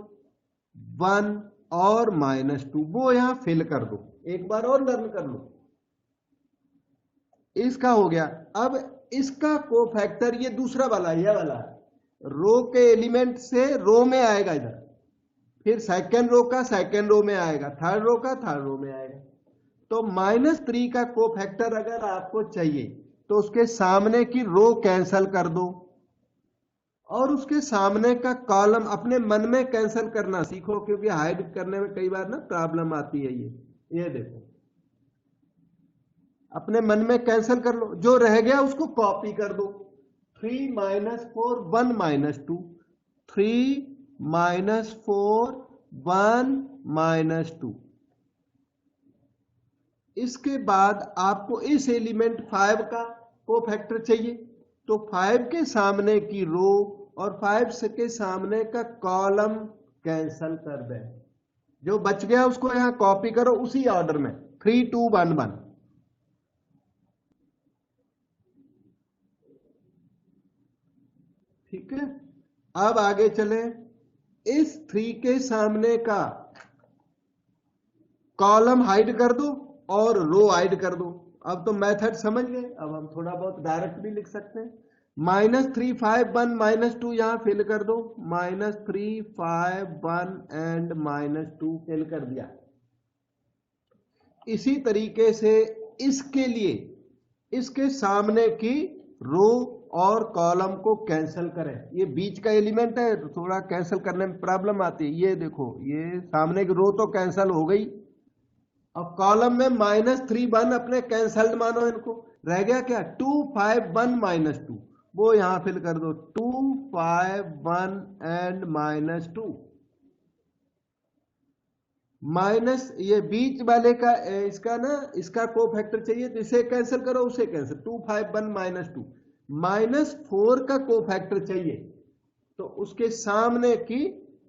S1: 1 और -2 वो यहां फिल कर दो। एक बार और लर्न कर लो, इसका हो गया। अब इसका कोफैक्टर ये दूसरा वाला, ये वाला रो के एलिमेंट से रो में आएगा इधर, फिर सेकेंड रो का सेकेंड रो में आएगा, थर्ड रो का थर्ड रो में आएगा। तो -3 का कोफैक्टर अगर आपको चाहिए तो उसके सामने की रो कैंसल कर दो, और उसके सामने का कॉलम अपने मन में कैंसल करना सीखो, क्योंकि हाइड करने में कई बार ना प्रॉब्लम आती है। ये देखो अपने मन में कैंसल कर लो, जो रह गया उसको कॉपी कर दो। 3 -4 1 -2, 3 -4 1 -2। इसके बाद आपको इस एलिमेंट 5 का कोफैक्टर चाहिए, तो 5 के सामने की रो और 5 के सामने का कॉलम कैंसल कर दें, जो बच गया उसको यहां कॉपी करो उसी ऑर्डर में 3 2 1 1। ठीक है, अब आगे चले, इस 3 के सामने का कॉलम हाइड कर दो और रो हाइड कर दो। अब तो मेथड समझ गए, अब हम थोड़ा बहुत डायरेक्ट भी लिख सकते हैं। -3 5 1 -2 यहां फिल कर दो, -3 5 1 एंड -2 फिल कर दिया। इसी तरीके से इसके लिए इसके सामने की रो और कॉलम को कैंसल करें। ये बीच का एलिमेंट है, थोड़ा कैंसल करने में प्रॉब्लम आती है। ये देखो, ये सामने की रो तो कैंसल हो गई, अब कॉलम में -3 1 अपने कैंसल्ड मानो इनको, रह गया क्या 2 5 1 -2, वो यहां फिल कर दो 2 5 1 एंड -2। माइनस ये बीच वाले का इसका ना, इसका कोफैक्टर चाहिए तो इसे कैंसिल करो, उसे कैंसिल 2 5 1 -2। -4 का कोफैक्टर चाहिए तो उसके सामने की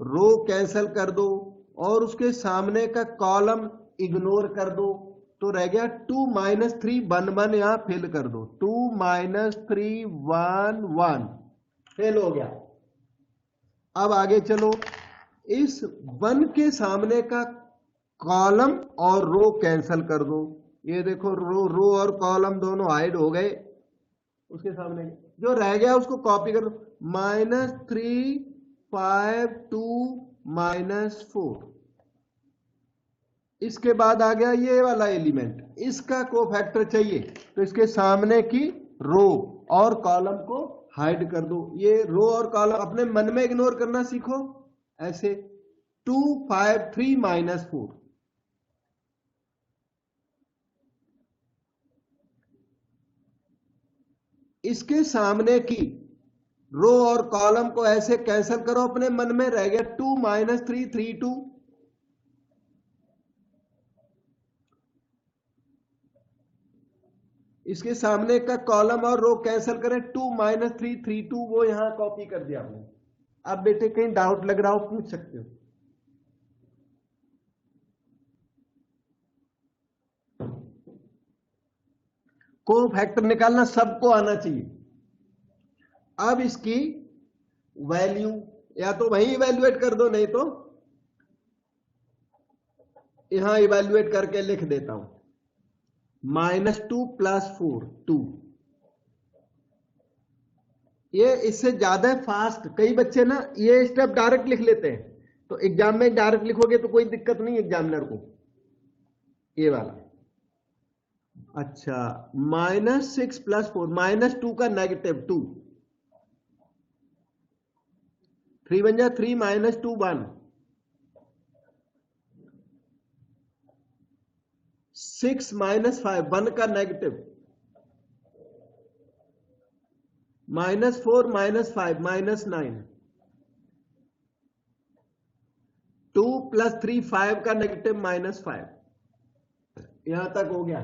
S1: रो कैंसिल कर दो और उसके सामने का कॉलम इग्नोर कर दो, तो रह गया 2 -3 1 1 यहां फिल कर दो, 2 -3 1 1 फेल हो गया। अब आगे चलो, इस 1 के सामने का कॉलम और रो कैंसल कर दो। ये देखो रो और कॉलम दोनों हाइड हो गए, उसके सामने जो रह गया उसको कॉपी करो, -3 5 2 -4। इसके बाद आ गया ये वाला एलिमेंट, इसका कोफैक्टर चाहिए तो इसके सामने की रो और कॉलम को हाइड कर दो। ये रो और कॉलम अपने मन में इग्नोर करना सीखो, ऐसे 2 5 3 -4। इसके सामने की रो और कॉलम को ऐसे कैंसिल करो अपने मन में, रह गया 2 -3 3 2। इसके सामने का कॉलम और रो कैंसिल करें, 2 - 3 3 2, वो यहां कॉपी कर दिया आपने। अब बेटे कहीं डाउट लग रहा हो पूछ सकते हो। को फैक्टर निकालना सबको आना चाहिए। अब इसकी वैल्यू या तो वहीं इवेल्युएट कर दो, नहीं तो यहां इवेल्युएट करके लिख देता हूं, -2 + 4 2। ये इससे ज्यादा फास्ट, कई बच्चे ना ये स्टेप डायरेक्ट लिख लेते हैं, तो एग्जाम में डायरेक्ट लिखोगे तो कोई दिक्कत नहीं एग्जामिनर को, ये वाला। अच्छा, -6 + 4, -2 का -2, 3 बन जा 3 -2 1, 6 - 5 1 का नेगेटिव, -4 - 5 -9, 2 + 3 5 का नेगेटिव -5। यहां तक हो गया।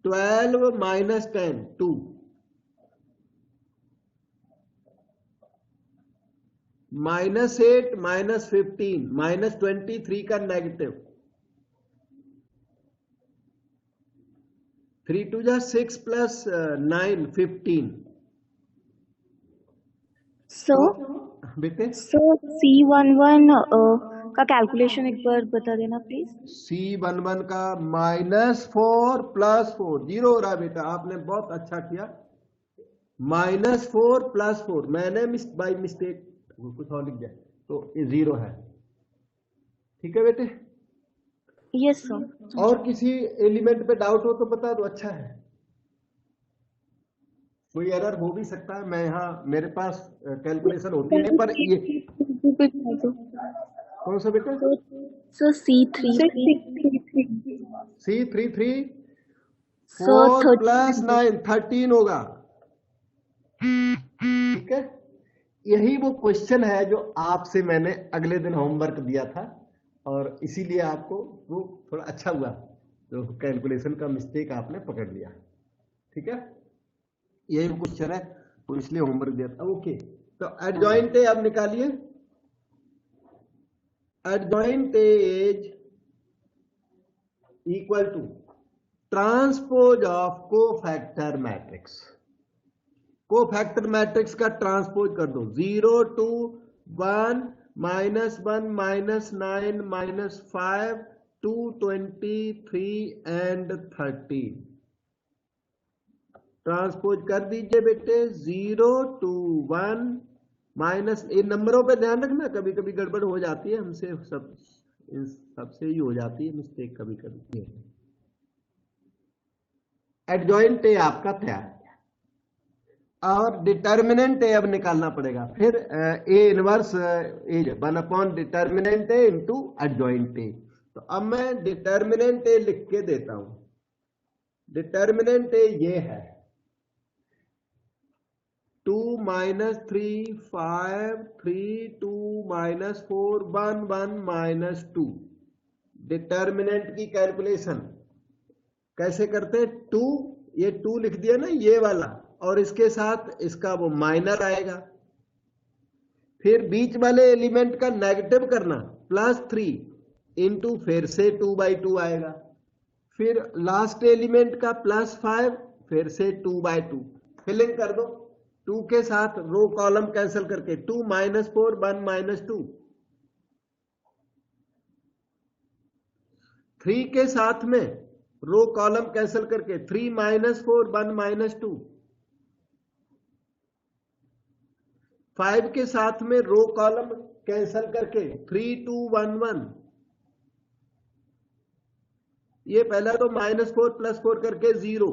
S1: 12 - 10 2, -8 - 15 -23 का नेगेटिव, 3 2 जा 6 + 9 15।
S5: सो
S1: बेटे
S5: C11 का कैलकुलेशन एक बार बता देना प्लीज।
S1: C11 का -4 + 4 0 हो रहा है बेटा, आपने बहुत अच्छा किया। -4 + 4 मैंने बाई मिस्टेक कुछ और लिख दिया, तो ये 0 है। ठीक है बेटे।
S5: Yes sir.
S1: और किसी एलिमेंट पे डाउट हो तो बता दो, अच्छा है। कोई एरर हो भी सकता है, मैं यहाँ मेरे पास कैलकुलेशन होती नहीं, पर ये कौन सा बेटा?
S5: सो C33
S1: C33
S5: So
S1: 4 + 9 13 होगा। ठीक है, यही वो क्वेश्चन है जो आपसे मैंने अगले दिन होमवर्क दिया था, और इसीलिए आपको वो थोड़ा अच्छा हुआ, जो कैलकुलेशन का मिस्टेक आपने पकड़ लिया। ठीक है, यही क्वेश्चन है, तो इसलिए होमवर्क दिया था। ओके, तो एडजॉइंट ए अब निकालिए। Adjoint A is equal to transpose of cofactor matrix. Cofactor matrix का ट्रांसपोज कर दो, 0 2 1 -1 -9 -5 2 23 एंड 13। ट्रांसपोज कर दीजिए बेटे, 0 2 1 माइनस, इन नंबरों पे ध्यान रखना, कभी कभी गड़बड़ हो जाती है हमसे, सबसे ही हो जाती है मिस्टेक कभी कभी। एडजॉइंट ए आपका तैयार, और डिटर्मिनेंट ए अब निकालना पड़ेगा। फिर A inverse is 1 determinant A into adjoint ए। तो अब मैं डिटर्मिनेंट ए लिख के देता हूं। डिटर्मिनेंट ए ये है 2 - 3 5 3 2 -4 1 1 -2। डिटर्मिनेंट की कैलकुलेशन कैसे करते हैं? 2, ये 2 लिख दिया ना ये वाला, और इसके साथ इसका वो माइनर आएगा। फिर बीच वाले एलिमेंट का नेगेटिव करना, +3 इंटू फिर से 2/2 आएगा। फिर लास्ट एलिमेंट का +5 फिर से 2/2। फिलिंग कर दो 2 के साथ, रो कॉलम कैंसिल करके 2 - 4 1 -2। 3 के साथ में रो कॉलम कैंसिल करके 3 - 4 1 -2। 5 के साथ में रो कॉलम कैंसिल करके 3 2 1 1। ये पहला तो -4 + 4 करके 0,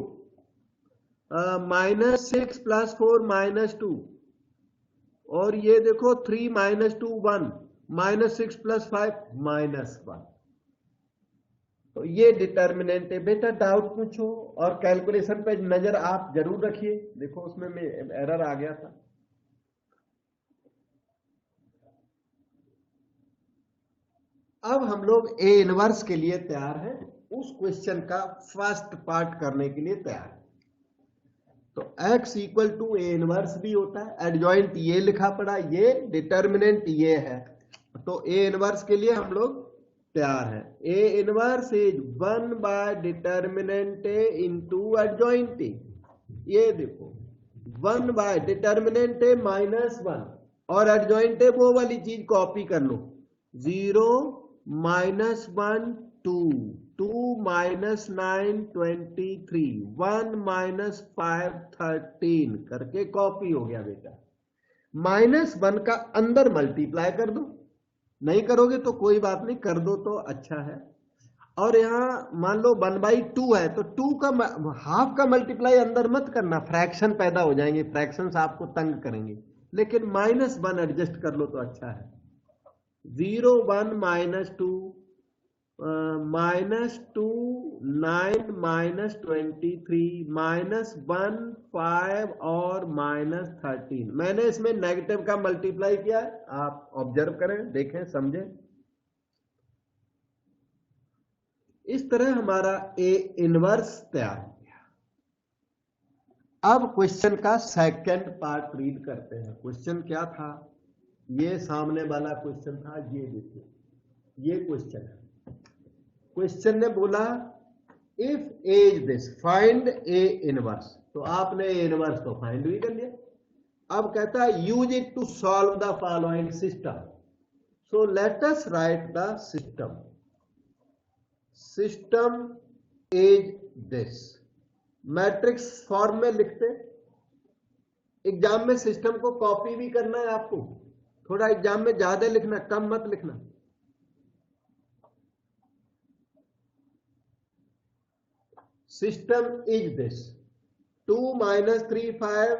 S1: -6 + 4 -2, और ये देखो 3 - 2 1 -6 + 5 -1। तो ये डिटर्मिनेंट है बेटा। डाउट पूछो, और कैलकुलेशन पे नजर आप जरूर रखिए। देखो उसमें एरर आ गया था। अब हम लोग ए इनवर्स के लिए तैयार हैं। उस क्वेश्चन का फर्स्ट पार्ट करने के लिए तैयार है। तो x equal to A inverse भी होता है, एडजॉइंट ये लिखा पड़ा, ये डिटर्मिनेंट ये है, तो ए इनवर्स के लिए हम लोग तैयार है। A inverse is 1 by determinant A into adjoint ए। ये देखो 1 बाय डिटर्मिनेंट ए -1 और एडजॉइंट ए वो वाली चीज कॉपी कर लो, 0 -1 2 2 -9 23 1 -5 13 करके कॉपी हो गया बेटा। -1 का अंदर मल्टीप्लाई कर दो, नहीं करोगे तो कोई बात नहीं, कर दो तो अच्छा है। और यहां मान लो 1/2 है तो 2 का हाफ का मल्टीप्लाई अंदर मत करना, फ्रैक्शन पैदा हो जाएंगे, फ्रैक्शंस आपको तंग करेंगे, लेकिन -1 एडजस्ट कर लो तो अच्छा है। 0 1 -2 -2 9 -23 -1 5 और -13। मैंने इसमें नेगेटिव का मल्टीप्लाई किया है, आप ऑब्जर्व करें, देखें, समझें। इस तरह हमारा ए इनवर्स तैयार हो गया। अब क्वेश्चन का सेकंड पार्ट रीड करते हैं। क्वेश्चन क्या था? ये सामने वाला क्वेश्चन था, ये देखिए, ये क्वेश्चन है। क्वेश्चन ने बोला if A is this find A inverse, तो आपने ए इनवर्स तो फाइंड भी कर लिया। अब कहता है use it to solve the following system. So let us write the system. System is this, matrix form में लिखते। एग्जाम में सिस्टम को कॉपी भी करना है आपको, थोड़ा एग्जाम में ज्यादा लिखना, कम मत लिखना। System is this: 2 -3 5,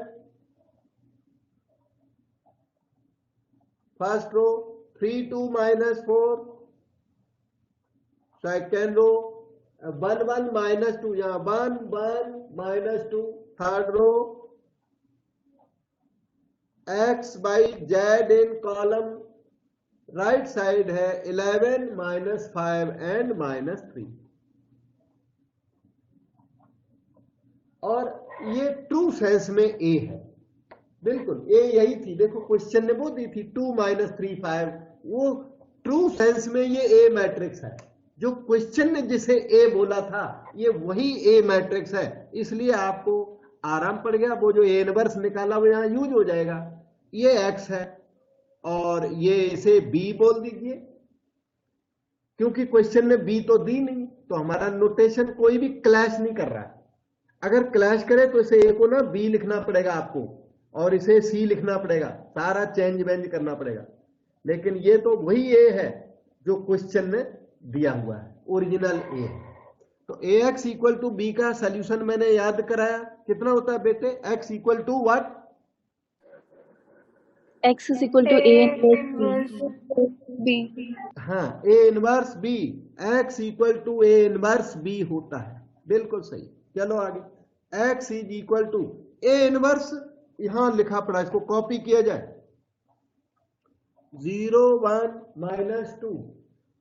S1: first row, 3 2 -4, second row, 1 1 -2, यहाँ 1 1 -2, third row, x by z in column, right side है 11 -5 and -3। और ये ट्रू सेंस में ए है, बिल्कुल ए यही थी। देखो क्वेश्चन ने वो दी थी 2 -3 5, वो ट्रू सेंस में ये ए मैट्रिक्स है। जो क्वेश्चन ने जिसे ए बोला था ये वही ए मैट्रिक्स है, इसलिए आपको आराम पड़ गया। वो जो ए इनवर्स निकाला वो यहां यूज हो जाएगा। ये एक्स है और ये इसे बी बोल दीजिए, क्योंकि क्वेश्चन ने बी तो दी नहीं, तो हमारा नोटेशन कोई भी क्लैश नहीं कर रहा है। अगर क्लैश करे तो इसे ए को ना बी लिखना पड़ेगा आपको, और इसे सी लिखना पड़ेगा, सारा चेंज वेंज करना पड़ेगा। लेकिन ये तो वही ए है जो क्वेश्चन ने दिया हुआ है, ओरिजिनल ए है। तो A X equal to B का सोल्यूशन मैंने याद कराया, कितना होता है बेटे? X equal to what?
S5: x is equal to a
S3: inverse B.
S1: हाँ, A inverse B, X equal to A inverse B होता है, बिल्कुल सही। चलो आगे, x is equal to A inverse, यहां लिखा पड़ा, इसको कॉपी किया जाए। 0 1 -2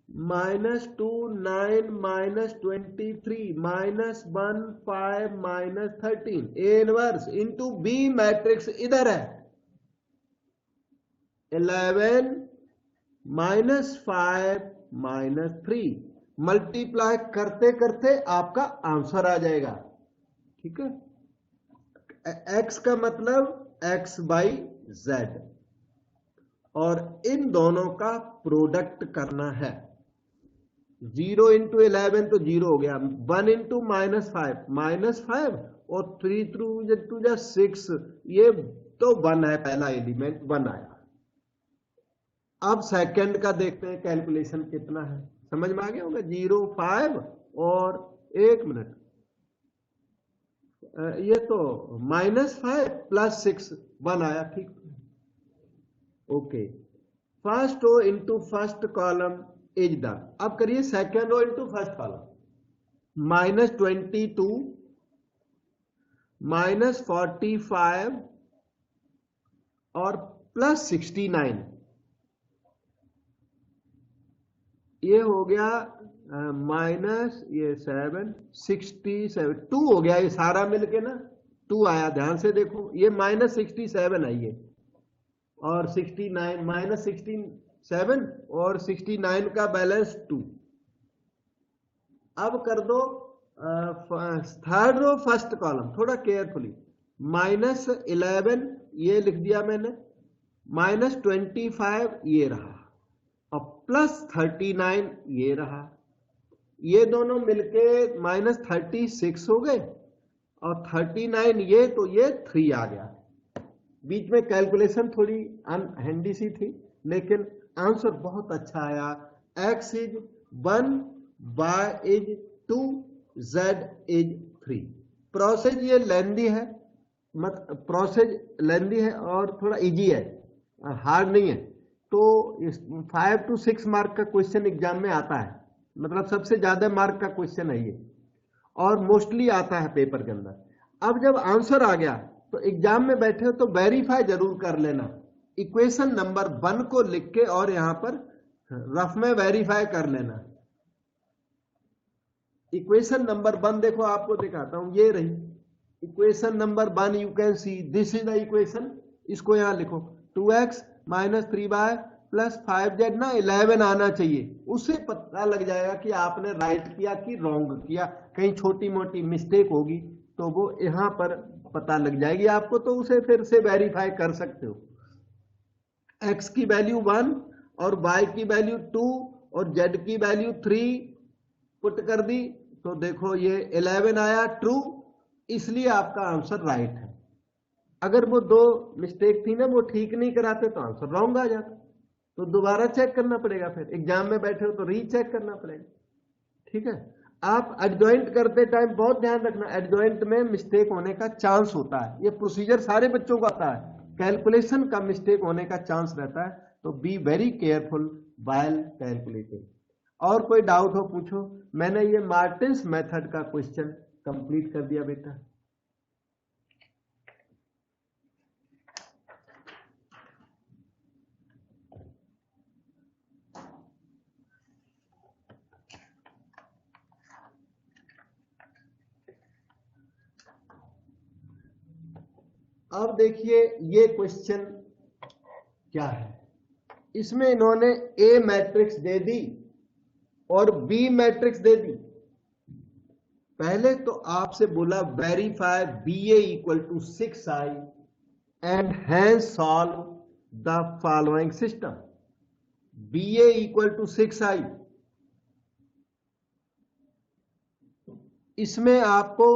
S1: -2 9 -23 -1 5 -13। A inverse into B matrix इधर है, 11 -5 -3। मल्टीप्लाई करते करते आपका आंसर आ जाएगा, ठीक है। x का मतलब x बाई z, और इन दोनों का प्रोडक्ट करना है। 0 इंटू 11 तो 0 हो गया, 1 इंटू -5 और 3 टू 6, ये तो 1 है, पहला एलिमेंट 1 आया। अब सेकंड का देखते हैं कैलकुलेशन कितना है, समझ में आ गया होगा। 0 5 और 1 मिनट, ये तो -5 + 6 1 आया, ठीक। Okay, first row into first column is done. अब करिए second row into first column. -22 -45 और +69, ये हो गया माइनस ये 7 67 2 हो गया, ये सारा मिलके ना 2 आया, ध्यान से देखो ये -67 आई है और 69 -67 और 69 का बैलेंस 2। अब कर दो थर्ड रो फर्स्ट कॉलम, थोड़ा केयरफुली। -11 ये लिख दिया मैंने, -25 ये रहा और +39 ये रहा, ये दोनों मिलके -36 हो गए और 39 ये, तो ये 3 आ गया। बीच में कैलकुलेशन थोड़ी अनहैंडी सी थी लेकिन आंसर बहुत अच्छा आया। x is 1, y is 2, z is 3। Process ये लेंदी है, प्रोसेस लेंदी है और थोड़ा इजी है, हार्ड नहीं है। तो 5 to 6 मार्क का क्वेश्चन एग्जाम में आता है, मतलब सबसे ज्यादा मार्क का क्वेश्चन है ये और मोस्टली आता है पेपर के अंदर। अब जब आंसर आ गया तो एग्जाम में बैठे हो तो वेरीफाई जरूर कर लेना, इक्वेशन नंबर 1 को लिख के और यहां पर रफ में वेरीफाई कर लेना। इक्वेशन नंबर 1 देखो, आपको दिखाता हूं, ये रही equation number 1। You can see this is the equation. इसको यहां लिखो 2x - 3y + 5z ना 11 आना चाहिए, उससे पता लग जाएगा कि आपने राइट किया कि रॉन्ग किया। कहीं छोटी मोटी मिस्टेक होगी तो वो यहां पर पता लग जाएगी आपको, तो उसे फिर से वेरीफाई कर सकते हो। x की वैल्यू 1 और y की वैल्यू 2 और z की वैल्यू 3 पुट कर दी तो देखो ये 11 आया ट्रू, इसलिए आपका आंसर राइट है। अगर वो 2 मिस्टेक थी ना, वो ठीक नहीं कराते तो आंसर रॉन्ग आ जाता, तो दोबारा चेक करना पड़ेगा। फिर एग्जाम में बैठे हो तो रीचेक करना पड़ेगा, ठीक है। आप एडजॉइंट करते टाइम बहुत ध्यान रखना, एडजॉइंट में मिस्टेक होने का चांस होता है। ये प्रोसीजर सारे बच्चों को आता है, कैलकुलेशन का मिस्टेक होने का चांस रहता है, तो be very careful while calculating. और कोई डाउट हो पूछो। मैंने ये मार्टिन्स मेथड का क्वेश्चन कंप्लीट कर दिया बेटा। अब देखिए ये क्वेश्चन क्या है, इसमें इन्होंने ए मैट्रिक्स दे दी और बी मैट्रिक्स दे दी। पहले तो आपसे बोला verify BA = 6i and hence solve the following system. BA = 6i, इसमें आपको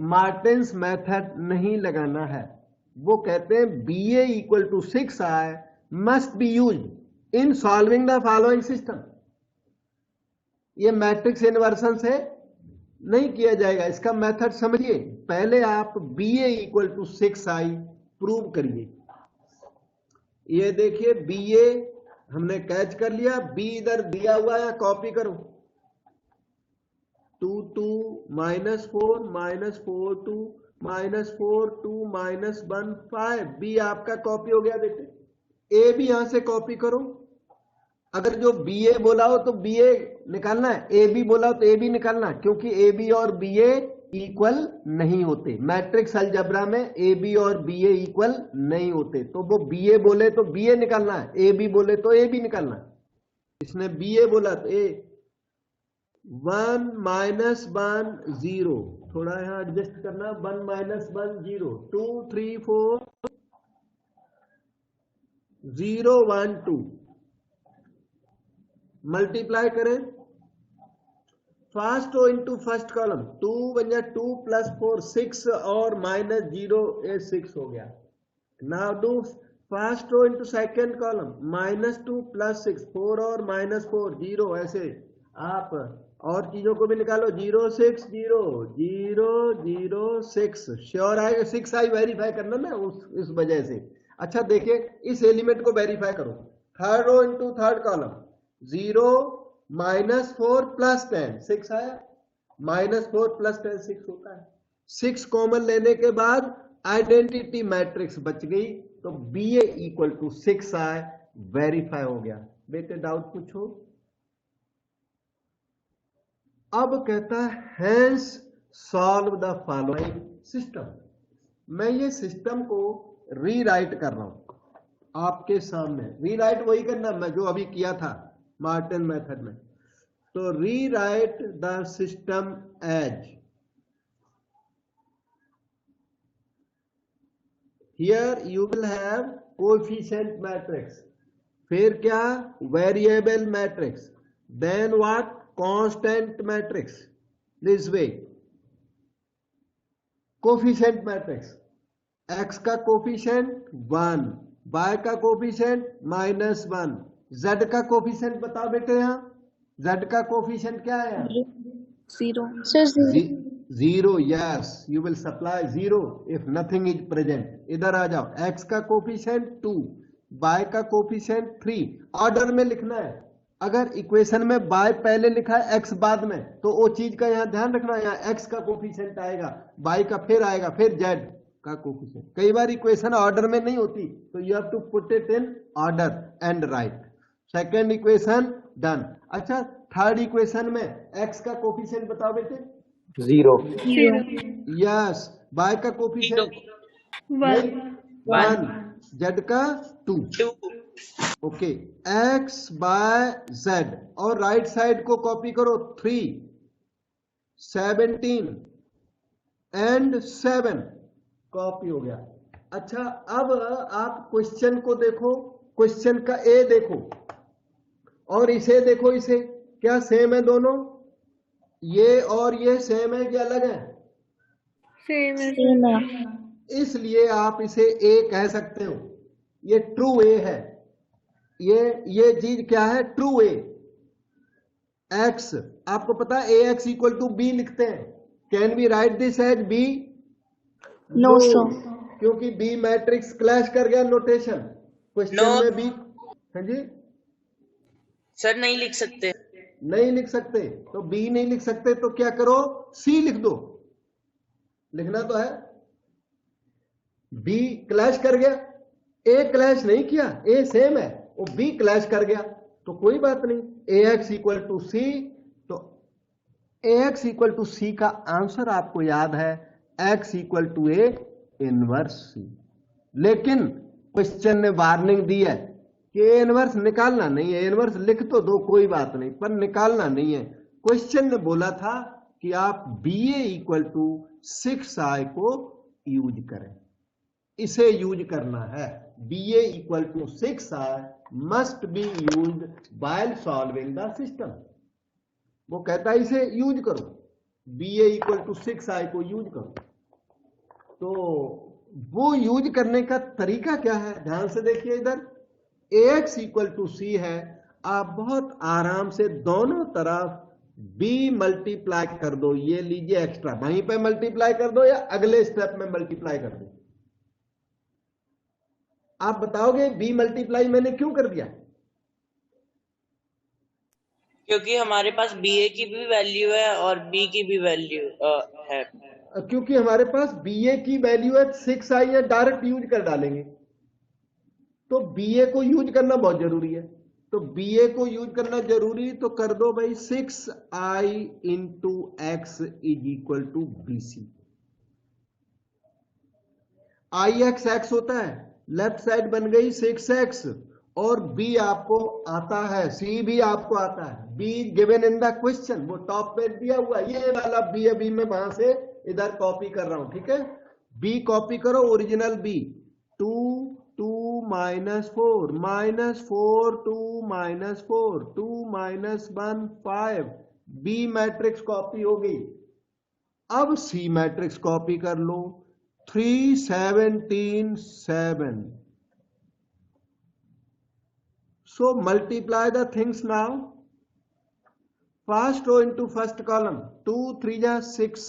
S1: मार्टिन्स मेथड नहीं लगाना है। वो कहते हैं BA = 6i must be used in solving the following system. ये मैट्रिक्स इन्वर्सन से नहीं किया जाएगा, इसका मेथड समझिए। पहले आप BA = 6i प्रूव करिए। ये देखिए BA हमने कैच कर लिया, B इधर दिया हुआ है, कॉपी करो 2 2 -4 -4 2 -4 2 -1 5। B आपका कॉपी हो गया बेटे। A भी यहां से कॉपी करो। अगर जो BA बोला हो तो BA निकालना है, AB बोला हो तो AB निकालना है, क्योंकि AB और BA इक्वल नहीं होते। मैट्रिक्स अलजेब्रा में AB और BA इक्वल नहीं होते, तो वो BA बोले तो BA निकालना है, AB बोले तो AB निकालना है। इसने BA बोला तो A 1 -1 0, थोड़ा यहां एडजस्ट करना, 1 -1 0 2 3 4 0 1 2 मल्टीप्लाई करें first row into first column, 2 बन 2 + 4 6 और -0 ये 6 हो गया। Now do first row into second column, -2 + 6 4 और -4 0। ऐसे आप और चीजों को भी निकालो, 0 6 0 0 0 6 श्योर आएगा 6 आई वेरीफाई करना ना इस वजह से। अच्छा देखिए इस एलिमेंट को वेरीफाई करो, third row into third column, 0 -4 + 10 6 आया, -4 + 10 6 होता है। 6 कॉमन लेने के बाद आइडेंटिटी मैट्रिक्स बच गई, तो BA = 6 आए, वेरीफाई हो गया। बेटे डाउट पूछो। अब कहता है hence solve the following system. मैं ये सिस्टम को रीराइट कर रहा हूं आपके सामने। रीराइट वही करना मैं जो अभी किया था मार्टिन मेथड में। तो rewrite the system as, here you will have coefficient matrix, फिर क्या variable matrix, then what constant matrix, this way coefficient matrix, x का कोफिशिएंट 1, y का कोफिशिएंट -1, z का कोफिशिएंट बताओ बेटे। यहाँ z का कोफिशिएंट क्या है?
S5: 0 sir
S1: 0। Yes, you will supply 0 if nothing is present. इधर आ जाओ, x का कोफिशिएंट 2, y का कोफिशिएंट 3। ऑर्डर में लिखना है। अगर इक्वेशन में y पहले लिखा है x बाद में, तो वो चीज का यहाँ ध्यान रखना। यहाँ x का कोफिशिएंट आएगा, y का फिर आएगा, फिर z का कोफिशिएंट। कई बार इक्वेशन ऑर्डर में नहीं होती, तो you have to put it in order and write. Second equation done. अच्छा, थर्ड इक्वेशन में x का कोफिशिएंट बताओ बेटे।
S4: 0।
S1: यस, y का कोफिशिएंट 1, z का 2। ओके, x बाय z और राइट साइड को कॉपी करो 3, 17 एंड 7 कॉपी हो गया। अच्छा, अब आप क्वेश्चन को देखो, क्वेश्चन का ए देखो और इसे देखो। इसे क्या सेम है दोनों? ये और ये सेम है कि अलग है?
S3: सेम है।
S1: इसलिए आप इसे ए कह सकते हो। ये ट्रू ए है। ये चीज क्या है? ट्रू ए। एक्स आपको पता है A X equal to B लिखते हैं। Can we write this as B?
S5: No sir,
S1: क्योंकि बी मैट्रिक्स क्लैश कर गया नोटेशन क्वेश्चन में बी। हाँ जी
S2: सर, नहीं लिख सकते।
S1: नहीं लिख सकते, तो बी नहीं लिख सकते तो क्या करो? सी लिख दो। लिखना तो है। बी क्लैश कर गया, ए क्लैश नहीं किया, ए सेम है, वो बी क्लैश कर गया तो कोई बात नहीं। A X equal to C, तो A X equal to C का आंसर आपको याद है X equal to A inverse C. लेकिन क्वेश्चन ने वार्निंग दी है कि ए इनवर्स निकालना नहीं है। इनवर्स लिख तो दो, कोई बात नहीं, पर निकालना नहीं है। क्वेश्चन ने बोला था कि आप B A equal to 6i को यूज करें। इसे यूज करना है। B A equal to 6i must be use while solving the system. वो कहता है इसे यूज करो, B A equal to 6i को यूज करो। तो वो यूज करने का तरीका क्या है? ध्यान से देखिए इधर। ax इक्वल टू सी है, आप बहुत आराम से दोनों तरफ b मल्टीप्लाई कर दो। ये लीजिए एक्स्ट्रा, वहीं पे मल्टीप्लाई कर दो या अगले स्टेप में मल्टीप्लाई कर दो। आप बताओगे b मल्टीप्लाई मैंने क्यों कर दिया?
S2: क्योंकि हमारे पास BA की भी वैल्यू है और B की भी वैल्यू है।
S1: क्योंकि हमारे पास BA की वैल्यू है 6i है, डायरेक्ट यूज कर डालेंगे। तो BA को यूज करना बहुत जरूरी है। तो BA को यूज करना जरूरी, तो कर दो भाई 6i into X is equal to BC। ix x होता है, लेफ्ट साइड बन गई 6x और B आपको आता है, C भी आपको आता है। B given in the question, वो टॉप पे दिया हुआ ये वाला B अभी मैं वहां से इधर कॉपी कर रहा हूं, ठीक है। B कॉपी करो, original B 2 2 -4 -4 2 -4 2 -1 5। B matrix copy हो गई। अब C मैट्रिक्स कॉपी कर लो, 3 17 7। So multiply the things now. First row into first column, 2 3 जा 6,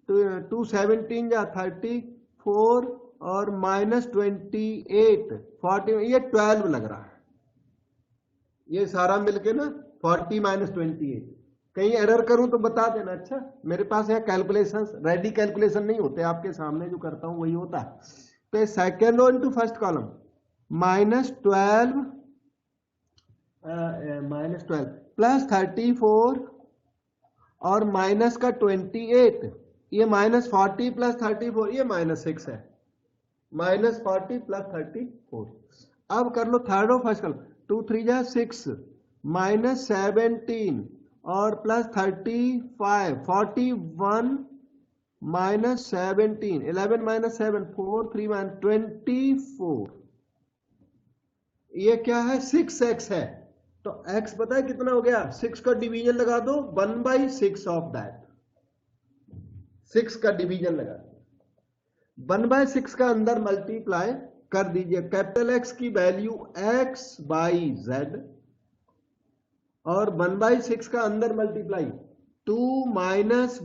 S1: 2 17 जा 34 और -28 40, ये 12 लग रहा है। ये सारा मिलके ना 40 -28। कहीं एरर करूं तो बता देना। अच्छा, मेरे पास यहाँ कैलकुलेशन रेडी कैलकुलेशन नहीं होते, आपके सामने जो करता हूं वही होता है। तो second row into first column -12 -12 plus 34 और माइनस का 28, ये -40 + 34, ये -6 है, -40 + 34। अब कर लो थर्ड और फर्स्ट कर लो, 2 3 जा 6, -17 और +35, 41 -17, 11 - 7, 4 3 24। ये क्या है? 6x है। तो x पता है कितना हो गया? 6 का डिवीजन लगा दो, 1/6 ऑफ दैट। 6 का डिवीजन लगा दो, 1/6 का अंदर मल्टीप्लाई कर दीजिए। कैपिटल X की वैल्यू x/z और 1/6 का अंदर multiply 2 - 1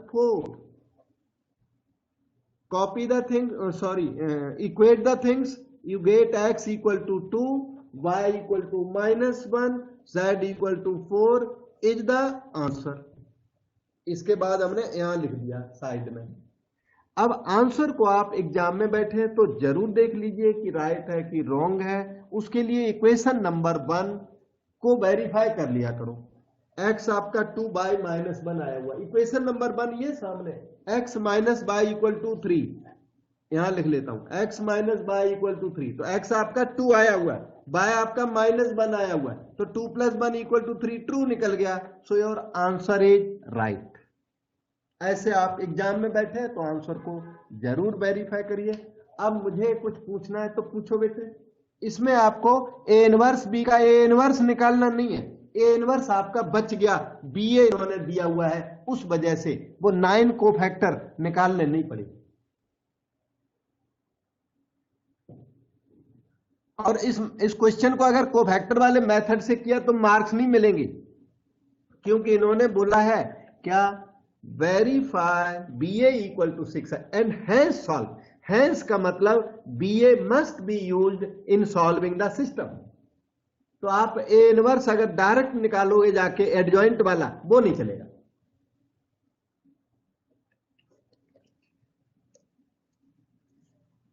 S1: 4। Copy the thing, sorry, equate the things, you get x equal to 2, y equal to -1, z equal to 4 is the answer। इसके बाद हमने यहां लिख दिया साइड में। अब आंसर को आप एग्जाम में बैठे तो जरूर देख लीजिए कि राइट है कि रॉन्ग है। उसके लिए इक्वेशन नंबर 1 को वेरीफाई कर लिया करो। x आपका 2/-1 आया हुआ, इक्वेशन नंबर 1 ये सामने, x - y = 3, यहां लिख लेता हूं, x - y = 3। तो x आपका 2 आया हुआ है, y आपका -1 आया हुआ है, तो 2 + 1 = 3, ट्रू निकल गया। So your answer is right. ऐसे आप एग्जाम में बैठे तो आंसर को जरूर वेरीफाई करिए। अब मुझे कुछ पूछना है तो पूछो बेटे। इसमें आपको a इनवर्स b का a इनवर्स निकालना नहीं है, a इनवर्स आपका बच गया, ba इन्होंने दिया हुआ है, उस वजह से वो 9 कोफैक्टर निकालने नहीं पड़े। और इस क्वेश्चन को अगर कोफैक्टर वाले मेथड से किया तो मार्क्स नहीं मिलेंगे, क्योंकि इन्होंने बोला है क्या? Verify BA = 6 and hence solve. Hence का मतलब BA must be used in solving the system. तो आप A इनवर्स अगर डायरेक्ट निकालोगे जाके एडजॉइंट वाला, वो नहीं चलेगा।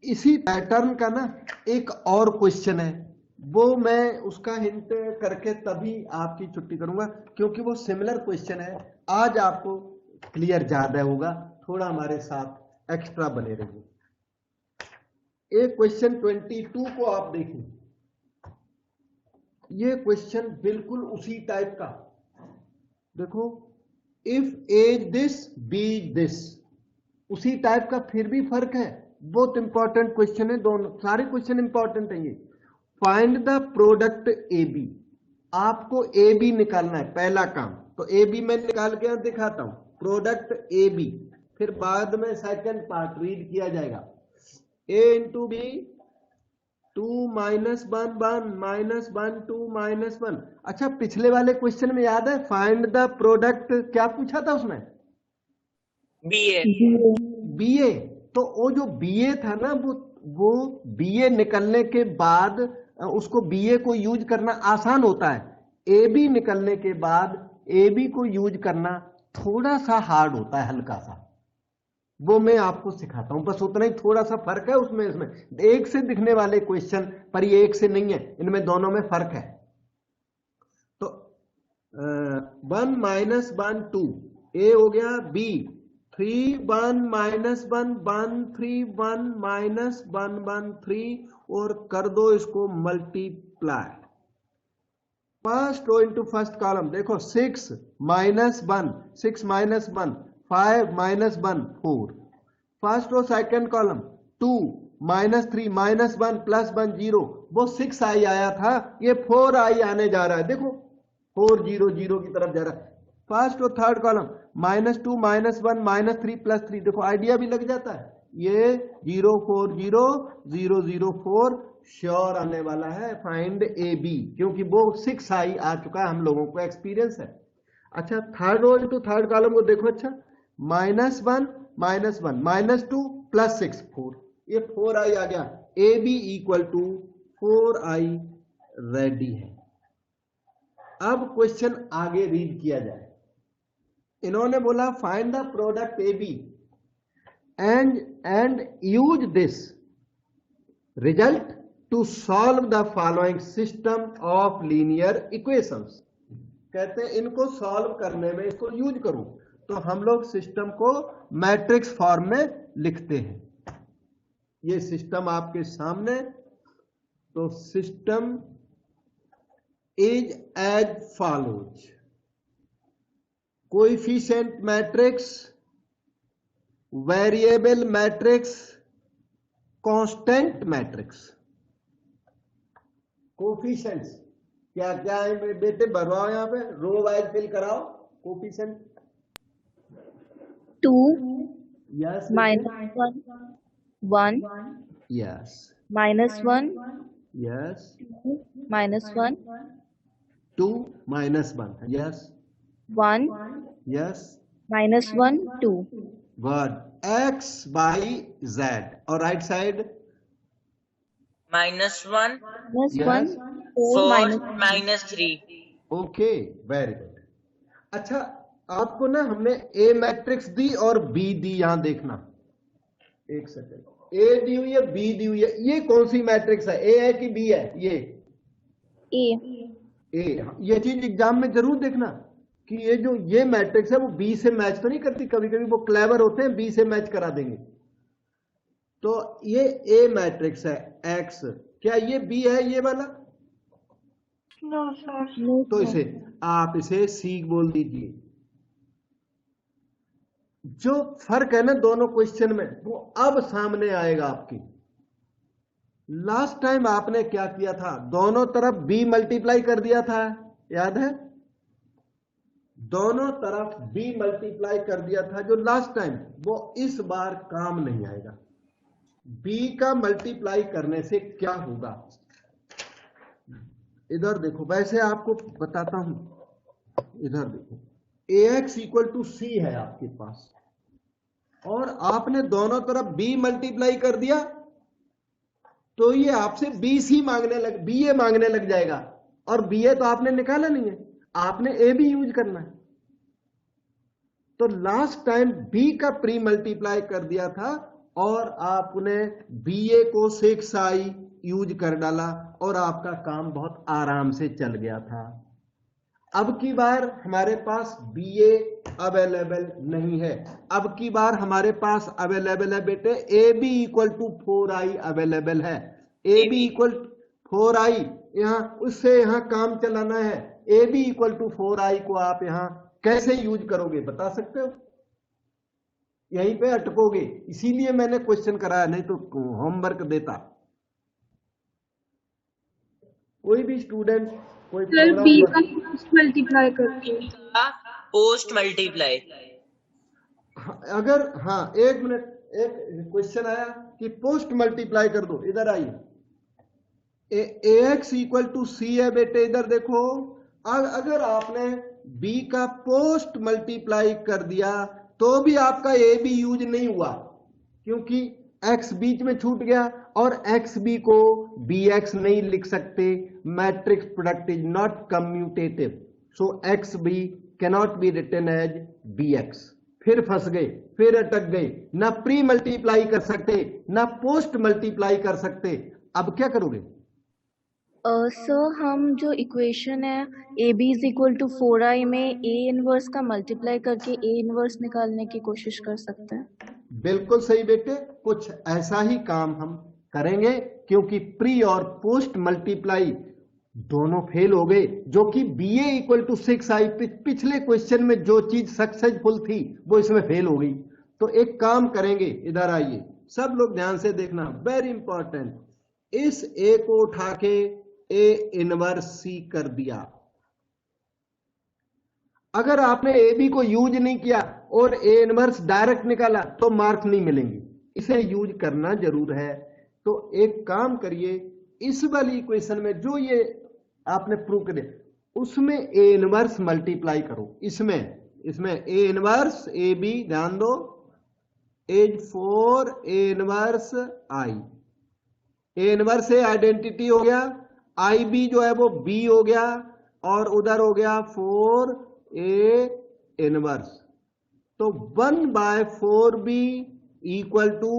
S1: इसी पैटर्न का ना एक और क्वेश्चन है, वो मैं उसका हिंट करके तभी आपकी छुट्टी करूंगा, क्योंकि वो सिमिलर क्वेश्चन है। आज आपको क्लियर ज्यादा होगा, थोड़ा हमारे साथ एक्स्ट्रा बने रहिए। एक क्वेश्चन 22 को आप देखिए, ये क्वेश्चन बिल्कुल उसी टाइप का। देखो, if as this be this, उसी टाइप का, फिर भी फर्क है। बहुत इंपॉर्टेंट क्वेश्चन है, दोनों सारे क्वेश्चन इंपॉर्टेंट है ये। Find the product A B. आपको ए बी निकालना है, पहला काम। तो ए बी मैं निकाल के दिखाता हूं, प्रोडक्ट ए बी, फिर बाद में सेकंड पार्ट रीड किया जाएगा। a into B, 2 - 1 1 -1 2 -1। अच्छा, पिछले वाले क्वेश्चन में याद है फाइंड द प्रोडक्ट, क्या पूछा था उसमें? BA। तो वो जो BA था ना, वो BA निकलने के बाद उसको BA को यूज करना आसान होता है। AB निकलने के बाद AB को यूज करना थोड़ा सा हार्ड होता है, हल्का सा। वो मैं आपको सिखाता हूं, बस उतना ही थोड़ा सा फर्क है उसमें। इसमें एक से दिखने वाले क्वेश्चन पर ये एक से नहीं है, इनमें दोनों में फर्क है। तो 1 - 1 2, A हो गया, B 3 1 - 1 1 3 1 - 1 1 3, और कर दो इसको multiply. First row into first column, देखो 6 - 1 6 - 1 5 - 1 4। फर्स्ट रो सेकंड कॉलम 2 - 3 - 1 +1 0, वो 6i आया था, ये 4i आने जा रहा है। देखो 4 0 0 की तरफ जा रहा है। फर्स्ट और थर्ड कॉलम -2 - 1 -3 +3, देखो आइडिया भी लग जाता है। ये 0 4 0 0 0 4 श्योर आने वाला है। फाइंड ए बी, क्योंकि वो 6i आ चुका है, हम लोगों को एक्सपीरियंस है। अच्छा, third row into third column को देखो। अच्छा, -1 -1 -2 +6 4, ये 4i आ गया। ए बी = 4i रेडी है। अब क्वेश्चन आगे रीड किया जाए। इन्होंने बोला find the product A B and use this result to solve the following system of linear equations. कहते हैं इनको सॉल्व करने में इसको यूज करो, तो हम लोग सिस्टम को मैट्रिक्स फॉर्म में लिखते हैं। ये सिस्टम आपके सामने, तो system is as follows, coefficient matrix, variable matrix, constant matrix. Coefficients क्या क्या है मेरे बेटे, भरवाओ यहाँ पे, रो वाइज फिल कराओ। Coefficient
S5: 2
S1: yes,
S5: -1 1
S1: yes,
S5: -1
S1: yes,
S5: -1
S1: 2 -1 yes,
S5: 1
S1: yes,
S5: -1 2
S1: word x by z और right side
S2: -1
S1: Yes.
S5: -1
S2: 4
S5: -3
S2: -3।
S1: Okay, very good. अच्छा, आपको ना हमने ए मैट्रिक्स दी और बी दी, यहां देखना एक सेकंड, ए दी हुई है, बी दी हुई है, ये कौन सी मैट्रिक्स है, ए है कि बी है? ये
S5: A
S1: ए। ये चीज एग्जाम में जरूर देखना कि ये जो ये मैट्रिक्स है वो बी से मैच तो नहीं करती, कभी कभी वो क्लेवर होते हैं, बी से मैच करा देंगे। तो ये ए मैट्रिक्स है एक्स, क्या ये बी है ये वाला?
S3: No sir.
S5: no
S1: तो
S5: sir.
S1: इसे आप इसे सी बोल दीजिए। जो फर्क है ना दोनों क्वेश्चन में, वो अब सामने आएगा आपकी। लास्ट टाइम आपने क्या किया था, दोनों तरफ बी मल्टीप्लाई कर दिया था, याद है? दोनों तरफ बी मल्टीप्लाई कर दिया था जो लास्ट टाइम, वो इस बार काम नहीं आएगा। बी का मल्टीप्लाई करने से क्या होगा, इधर देखो, वैसे आपको बताता हूं, इधर देखो, ax इक्वल टू सी है आपके पास, और आपने दोनों तरफ b मल्टीप्लाई कर दिया, तो ये आपसे BC मांगने लग, BA मांगने लग जाएगा, और BA तो आपने निकाला नहीं है, आपने A भी यूज करना है। तो लास्ट टाइम B का प्री मल्टीप्लाई कर दिया था और आपने BA को 6i यूज कर डाला और आपका काम बहुत आराम से चल गया था। अब की बार हमारे पास BA अवेलेबल नहीं है, अब की बार हमारे पास अवेलेबल है बेटे AB equal to 4i available है। AB इक्वल 4i, यहां उससे यहां काम चलाना है। AB इक्वल टू 4i को आप यहां कैसे यूज करोगे बता सकते हो? यहीं पे अटकोगे, इसीलिए मैंने क्वेश्चन कराया, नहीं तो होमवर्क देता। कोई भी स्टूडेंट कोई
S3: सर
S1: प्रोग्राम
S3: बी का पोस्ट मल्टीप्लाई करके।
S2: Post multiply.
S1: अगर हाँ, एक मिनट, एक क्वेश्चन आया कि पोस्ट मल्टीप्लाई कर दो, इधर आइए। ax इक्वल टू सी है बेटे, इधर देखो। अगर आपने b का पोस्ट मल्टीप्लाई कर दिया तो भी आपका a भी यूज नहीं हुआ, क्योंकि x बीच में छूट गया और xb को bx नहीं लिख सकते। Matrix product is not commutative, so xb cannot be written as bx। फिर फंस गए, फिर अटक गए, ना प्री मल्टीप्लाई कर सकते ना पोस्ट मल्टीप्लाई कर सकते। अब क्या करोगे?
S5: सर हम जो इक्वेशन है AB is equal to 4i में A इनवर्स का मल्टीप्लाई करके A इनवर्स निकालने की कोशिश कर सकते हैं।
S1: बिल्कुल सही बेटे, कुछ ऐसा ही काम हम करेंगे, क्योंकि प्री और पोस्ट मल्टीप्लाई दोनों फेल हो गए, जो कि BA इक्वल टू 6i पिछले क्वेश्चन में जो चीज सक्सेसफुल थी वो इसमें फेल हो गई। तो एक काम करेंगे, इधर आइए, सब लोग ध्यान से देखना, वेरी इंपॉर्टेंट। इस A को उठा के A इनवर्स C कर दिया। अगर आपने AB को यूज नहीं किया और A इनवर्स डायरेक्ट निकाला तो मार्क्स नहीं मिलेंगे, इसे यूज करना जरूर है। तो एक काम करिए, इस वाली इक्वेशन में जो ये आपने प्रूव कर दिया, उसमें A इनवर्स मल्टीप्लाई करो। इसमें A इनवर्स AB, ध्यान दो, as 4 A inverse I। A inverse से आइडेंटिटी हो गया, IB जो है वो B हो गया, और उधर हो गया 4A इनवर्स। तो 1/4B equal to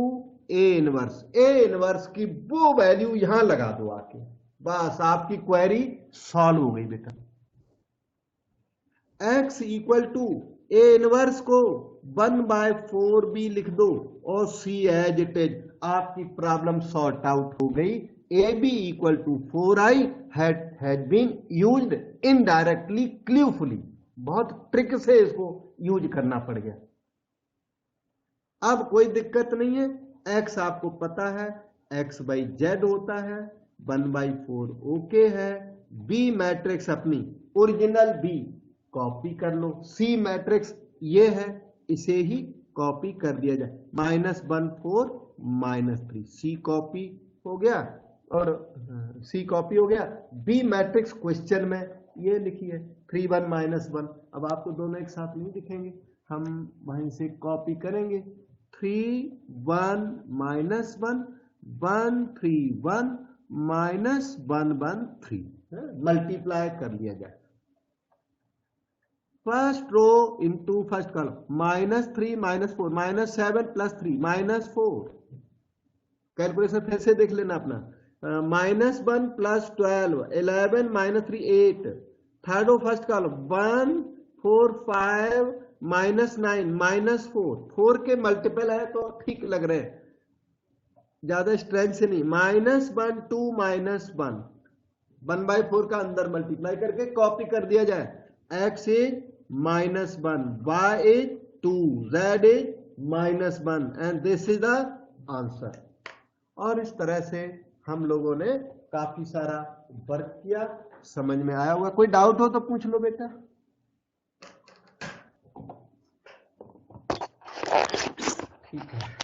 S1: A inverse. A inverse की वो वैल्यू यहां लगा दो आके, बस आपकी क्वेरी सॉल्व हो गई बेटा। x equal to A inverse को 1/4b लिख दो और सी एज इट इज, आपकी प्रॉब्लम सॉर्ट आउट हो गई। A B equal to 4i has been used indirectly क्लूफुली, बहुत ट्रिक से इसको यूज करना पड़ गया। अब कोई दिक्कत नहीं है, x आपको पता है x/z होता है, 1/4 ओके है। बी मैट्रिक्स अपनी ओरिजिनल बी कॉपी कर लो, सी मैट्रिक्स ये है, इसे ही कॉपी कर दिया जाए, -1 4 -3, सी कॉपी हो गया और सी कॉपी हो गया। बी मैट्रिक्स क्वेश्चन में ये लिखी है 3 1 -1। अब आपको दोनों एक साथ नहीं दिखेंगे, हम वहीं से कॉपी करेंगे। 3 1 -1 1 3 1 -1 1 3, मल्टीप्लाई कर लिया जाए। First row into first column, -3 -4 -7 + 3 -4। Calculation फिर से देख लेना अपना, -1 + 12 11 -3 8। थर्ड रो फर्स्ट कॉलम 1 4 5 -9 -4, 4 के मल्टीपल है तो ठीक लग रहे हैं, ज्यादा स्ट्रेंथ से नहीं। -1 2 -1, 1/4 का अंदर मल्टीप्लाई करके कॉपी कर दिया जाए। x is -1, y is 2, z is -1 and this is the answer. और इस तरह से हम लोगों ने काफी सारा वर्क किया, समझ में आया होगा। कोई डाउट हो तो पूछ लो बेटा। ठीक है।